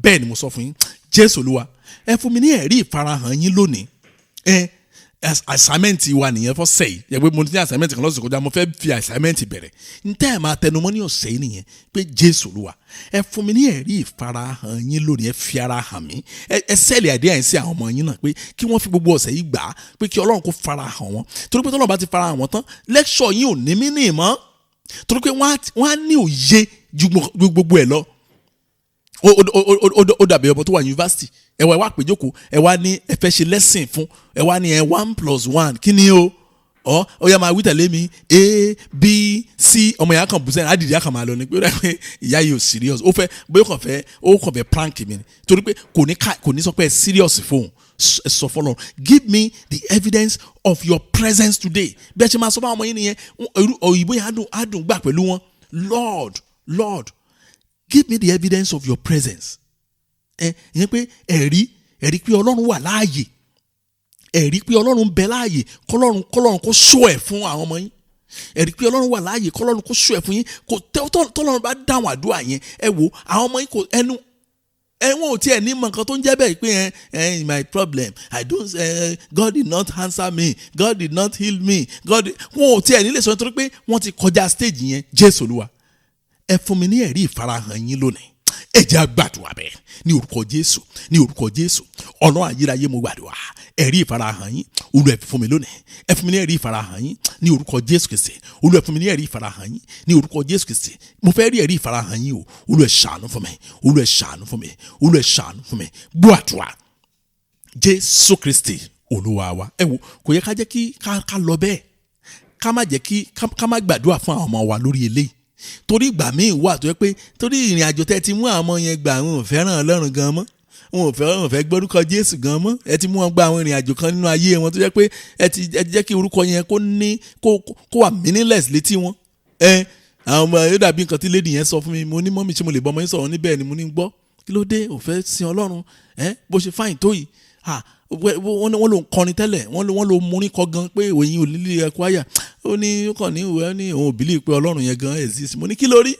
Bẹ́ẹ̀ ni mo sọ fún yín. Jésù Olúwa, ẹ fún mi ní ẹ̀rí ìfarahàn yín lónìí. assignment wa nìyẹn fọ́ sẹ́yìn yẹ pé mo ní assignment kan lọ́sọ̀kọ̀ kọjá mo fẹ́ fi assignment bẹ̀rẹ̀ ntẹ́ ẹ̀ máa tẹnumọ́ ní ọ̀sẹ̀ yìí nìyẹn pé Jésù Olúwa ẹ fún mi ní ẹ̀rí ìfarahàn yín lónìí ẹ fi ara hàn mí ẹ sẹ́ẹ̀lì àdéhà yín sí àwọn ọmọ yín náà pé kí wọ́n fi gbogbo ọ̀sẹ̀ yìí gbà á pé kí Ọlọ́run kó farahàn wọn torí pé tọ́lọ́run bá ti farahàn wọn tán lecture yín ò ní mí ní ìmọ̀ torí pé wọ́n á ní òye ju gbogbo ẹ̀ lọ ó dàbí ọmọ tó wà yunifásitì ẹ wá péjọkọ ẹ wá ní ẹ fẹ́ ṣe lesson fún ẹ wá ní 1+1 kí ni o ó yá máa wí tẹ̀lé mi A B C ọmọ yẹn kàn bù sẹ́yìn àdìdí àkàn máa lọ ni pé ìyá yìí ò serious ó kàn fẹ́ prank mi ni torí pé kò ní sọ pé ẹ serious fóun ẹ sọ fọlọ give me the evidence of your presence today bí ẹ ṣe máa sọ fún àwọn ọmọ yín nìyẹn òyìnbó yẹn á dùn gbà pẹ̀lú wọn Lord give me the evidence of your presence ìyẹn pé ẹ̀rí pé Ọlọ́run wà láàyè ẹ̀rí pé Ọlọ́run ń bẹ láàyè kọ́lọ́run kó ṣó ẹ̀ fún àwọn ọmọ yín ẹ̀rí pé Ọlọ́run wà láàyè kọ́lọ́run kó ṣó ẹ̀ fún yín tọ́lọ́run bá dáhùn àdúrà yẹn ẹ wò àwọn ọmọ yín kò ẹ̀wọ̀n ò tiẹ̀ ní mọ̀ nǹkan tó ń jẹ́ bẹ́ẹ̀ pé my problem I don't God did not answer me God did not heal me wọn ò tiẹ̀ nílé sọ nítorí pé wọ́n ti kọjá stage yẹn Jésù Olúwa ẹ fún mi ní ẹ̀rí ìfarahàn yín lónìí ẹ jẹ́ á gbàdúrà bẹ́ẹ̀ ní orúkọ Jésù ọ̀nà ayérayé mo gbàdúrà ẹ̀rí ìfarahàn yín Olúwa ẹ fún mi lónìí ẹ fún mi ní ẹ̀rí ìfarahàn yín ní orúkọ Jésù Kristi Olúwa ẹ fún mi ní ẹ̀rí ìfarahàn yín ní orúkọ Jésù Kristi mo fẹ́ rí ẹ̀rí ìfarahàn yín o Olúwa ẹ ṣàánú fún mi Olúwa ẹ ṣàánú fún mi Olúwa ẹ ṣàánú fún mi gbọ́ àdúrà Jésù Kristi Olúwa wa ẹ wò kò yẹ ká jẹ́ kí ká lọ bẹ́ẹ̀ ká má gbàdúrà fún àwọn ọmọ wa lórí eléyìí torí ìgbà míì wà tó yẹ pé torí ìrìn àjò tẹ́ ti mú àwọn ọmọ yẹn gbà wọn ò fẹ́ràn Ọlọ́run gan mọ́ wọn ò fẹ́ gbórúkọ Jésù gan mọ́ ẹ ti mú wọn gba àwọn ìrìn àjò kan nínú ayé wọn tó yẹ pé ẹ ti jẹ́ kí orúkọ yẹn kó wà meaningless létí wọn àwọn ọmọ yóò dàbí nǹkan tí lady yẹn sọ fún mi mo ní mọ́mì tí mo lè bọ́ ọmọ yín sọ̀rọ̀ níbẹ̀ ni mo ní gbọ́ kí ló dé ò fẹ́ sin Ọlọ́run bó ṣe fáyìn tó yìí wọ́n ló ń kọrin tẹ́lẹ̀ wọ́n ló múrin kọ gan pé òyìn òlílé ẹ̀kọ́ àyà ó ní ó kàn ní ìwé ní òun òbílẹ̀ pé Ọlọ́run yẹn gan exist mo ní kí lórí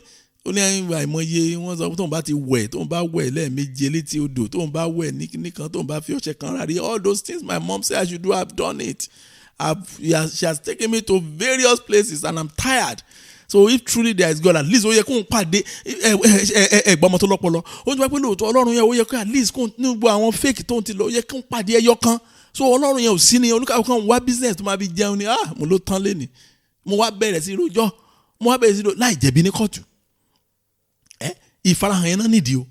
ó ní àìmọye wọ́n sọ tóun bá ti wẹ̀ tóun bá wẹ̀ lẹ́ẹ̀méje létí odò tóun bá wẹ̀ nìkan tóun bá fi ọṣẹ kan rárí all those things my mom say I should do I've done it she has taken me to various places and I'm tired. So if truly there is God, at least ó yẹ kó ń pàdé ẹgbọ́n ọmọ tó lọ́pọlọ ó ń jẹ́ pé lóòótọ́ Ọlọ́run yẹn ó yẹ kó at least kó ní gbogbo àwọn fake tó ń ti lọ ó yẹ kó ń pàdé ẹyọ kan so Ọlọ́run yẹn ò sí ni olúkàwé kan wá business tó máa fi jẹun ni mo ló tán lé ni mo wá bẹ̀rẹ̀ sí rojọ́ láì jẹ̀bi ní kóòtù ìfarahàn yẹn náà nídìí o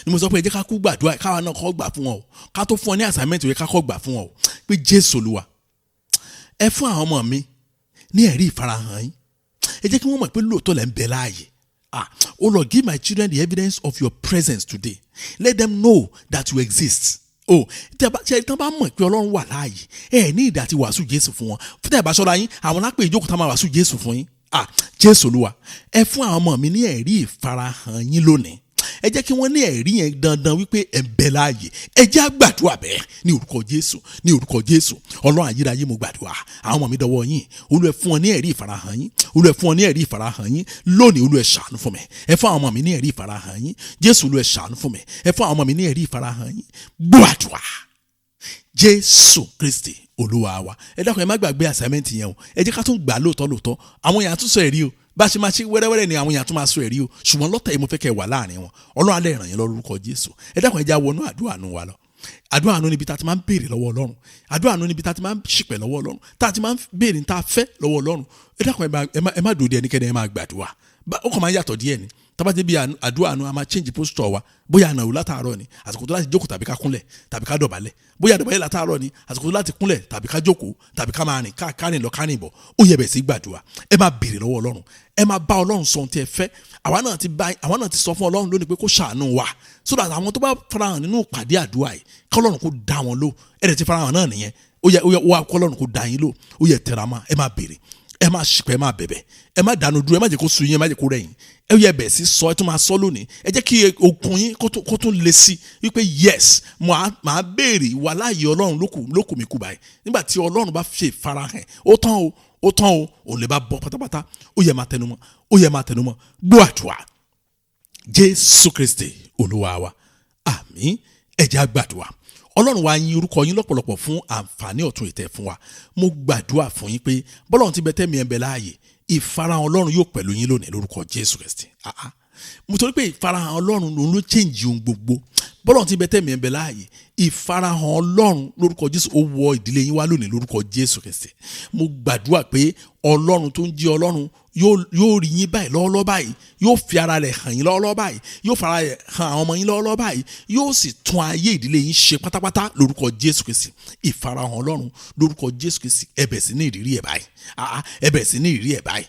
ni mo sọ pé ẹ jẹ́ ká kú gbàdúrà káwa náà kọ́ gbà fún wọn o ká tó fún ọ ní assignment yẹ ká kọ́ gbà fún wọn o pé Jésù Olúwa ẹ fún àwọn ọmọ mi ní ẹ̀rí ìfarahàn yín ẹ jẹ́ kí wọ́n mọ̀ pé lóòótọ́ lẹ́ ń bẹ láàyè oh Lord give my children the evidence of your presence today let them know that you exist tí wọ́n bá mọ̀ pé Ọlọ́run wà láàyè ní ìdá àti wàásù Jésù fún wọn fún tẹ̀ bá ṣọ́ra yín àwọn lápè ìjókòó tá máa wàásù Jésù fún yín Jésù Olúwa ẹ fún àwọn ọmọ mi ní ẹ̀rí ìfarahàn yín lónìí ẹ jẹ́ kí wọ́n ní ẹ̀rí yẹn dandan wípé ẹ̀ ń bẹ láàyè ẹ jẹ́ á gbàdúrà bẹ́ẹ̀ ní orúkọ Jésù Ọlọ́run ayérayé mo gbàdúrà àwọn ọmọ mi dọwọ́ yín Olúwa ẹ fún wọn ní ẹ̀rí ìfarahàn yín Olúwa ẹ fún wọn ní ẹ̀rí ìfarahàn yín lónìí Olúwa ẹ ṣàánú fún mi ẹ fún àwọn ọmọ mi ní ẹ̀rí ìfarahàn yín Jésù Olúwa ẹ ṣàánú fún mi ẹ fún àwọn ọmọ mi ní ẹ̀rí ìfarahàn yín gbọ́ àdúrà Jésù Kristi Olúwa wa ẹ dákun ẹ má gbàgbé assignment yẹn o ẹ jẹ́ ká tún gbà lóòótọ́ àwọn èèyàn tún sọ ẹ̀rí o bá ṣe máa ṣe wẹ́rẹ́wẹ́rẹ́ ni àwọn èèyàn tún máa sọ ẹ̀rí o ṣùgbọ́n lọ́tẹ̀ yìí mo fẹ́ kẹ́ wà láàrin wọn Ọlọ́run alẹ́ ìrànyìn lórúkọ Jésù ẹ dákun ẹ já wọnú àdúrà àánú wa lọ àdúrà àánú níbi tá a ti máa ń béèrè lọ́wọ́ Ọlọ́run àdúrà àánú níbi tá a ti máa ń ṣìpẹ̀ lọ́wọ́ Ọlọ́run tá a ti máa ń béèrè ní tá a fẹ́ lọ́wọ́ Ọlọ́run ẹ dákun ẹ má dòde ẹnikẹ́ni ẹ máa gbàdúrà ó kàn máa ń yàtọ̀ díẹ̀ ni tábàtì bí àdúrà àánú a máa change posture wa bóyá àná òun látàárọ̀ ni àsìkò tó láti jókòó tàbí ká kúnlẹ̀ tàbí ká dọ̀bálẹ̀ bóyá dọ̀bálẹ̀ látàárọ̀ ni àsìkò tó láti kúnlẹ̀ tàbí ká jókòó tàbí ká máa rìn kárìn lọ kárìn bọ̀ ó yẹ bẹ̀ sí gbàdúrà ẹ máa béèrè lọ́wọ́ Ọlọ́run ẹ máa bá Ọlọ́run sọ ohun tí ẹ fẹ́ àwa náà ti sọ fún Ọlọ́run lónìí pé kó ṣàánú wa so that àwọn tó bá farahàn nínú ìpàdé àdúrà yìí kọ́lọ́run kó dá wọn lò ẹ dẹ̀ ti farahàn náà nìyẹn ó yẹ kọ́lọ́run kó dá yín lò ó yẹ tẹra mọ́ ẹ máa béèrè ẹ máa ṣìpẹ̀ ẹ máa bẹ̀bẹ̀ ẹ má dànù dúró ẹ má jẹ́ kó sú yín ẹ má jẹ́ kó rẹ̀ yín ẹ yẹ bẹ̀ sí sọ ẹ tún máa sọ lónìí ẹ jẹ́ kí okun yín kó tún le sí wípé yes màá béèrè ìwà láàyè Ọlọ́run lókù mi kú báyìí nígbà tí Ọlọ́run bá ṣe ìfarahàn ó tán o ò lè bá bọ́ pátápátá ó yẹ máa tẹnumọ́ gbọ́ àdúrà Jésù Kristi Olúwa wa àmín ẹ jẹ́ á gbàdúrà Ọlọ́run wa yin orúkọ yín lọ́pọ̀lọpọ̀ fún àǹfààní ọ̀tun ìtẹ́ fún wa. Mo gbàdúrà fún yín pé bọ́lọ́run ti bẹ tẹ́mi ẹ̀ ń bẹ láàyè, ìfarahàn Ọlọ́run yóò pẹ̀lú yín lónìí lórúkọ Jésù Kristi. Mo torí pé ìfarahàn Ọlọ́run ló change ohun gbogbo. Bọ́lọ́run ti bẹ tẹ́mi ẹ̀ ń bẹ láàyè, ìfarahàn Ọlọ́run lórúkọ Jésù ó wọ ìdílé yín wá lónìí lórúkọ Jésù Kristi. Mo gbàdúrà pé Ọlọ́run tó ń jẹ́ Ọlọ́run yóò rí yín báyìí lọ́wọ́lọ́wọ́ báyìí, yóò fi ara rẹ̀ hàn yín lọ́wọ́lọ́wọ́ báyìí, yóò fara rẹ̀ hàn àwọn ọmọ yín lọ́wọ́lọ́wọ́ báyìí, yóò sì tún ayé ìdílé yín ṣe pátápátá lórúkọ Jésù Kristi. Ìfarahàn Ọlọ́run lórúkọ Jésù Kristi ẹ bẹ̀rẹ̀ sí ní ìrírí ẹ̀ báyìí. Ẹ bẹ̀rẹ̀ sí ní ìrírí ẹ̀ báyìí.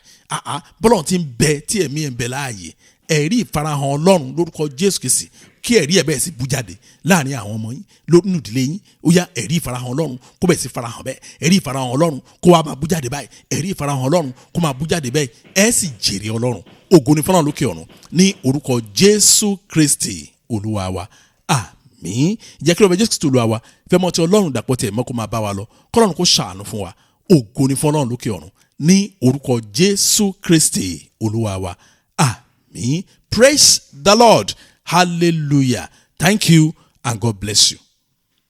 Bọ́lọ́run ti ń bẹ tí ẹ̀mí ẹ̀ ń bẹ láàyè, ẹ̀rí ìfarahàn Ọlọ́run lórúkọ Jésù Kristi kí ẹ̀rí ẹ̀ bẹ́ẹ̀ sì bú jáde láàrin àwọn ọmọ yín nínú ìdílé yín. Ó yá ẹ̀rí ìfarahàn Ọlọ́run kó bẹ́ẹ̀ sì farahàn bẹ́ẹ̀, ẹ̀rí ìfarahàn Ọlọ́run kó wá máa bú jáde báyìí, ẹ̀rí ìfarahàn Ọlọ́run kó máa bú jáde bẹ́ẹ̀, ẹ sì jèrè Ọlọ́run. Ògo ni fún Ọlọ́run lókè ọ̀run ní orúkọ Jésù Kristi Olúwa wa. Àmín. Jẹ́ kí ló bẹ Jésù Kristi Olúwa wa fẹ́ mọ́ tí Ọlọ́run dàpọ̀ tẹ̀ mọ́ kó máa bá wa lọ, k'Ọlọ́run kó ṣàánú fún wa. Ògo ni fún Ọlọ́run lókè ọ̀run ní orúkọ Jésù Kristi Olúwa wa. Àmín. Praise the Lord. Hallelujah. Thank you and God bless you.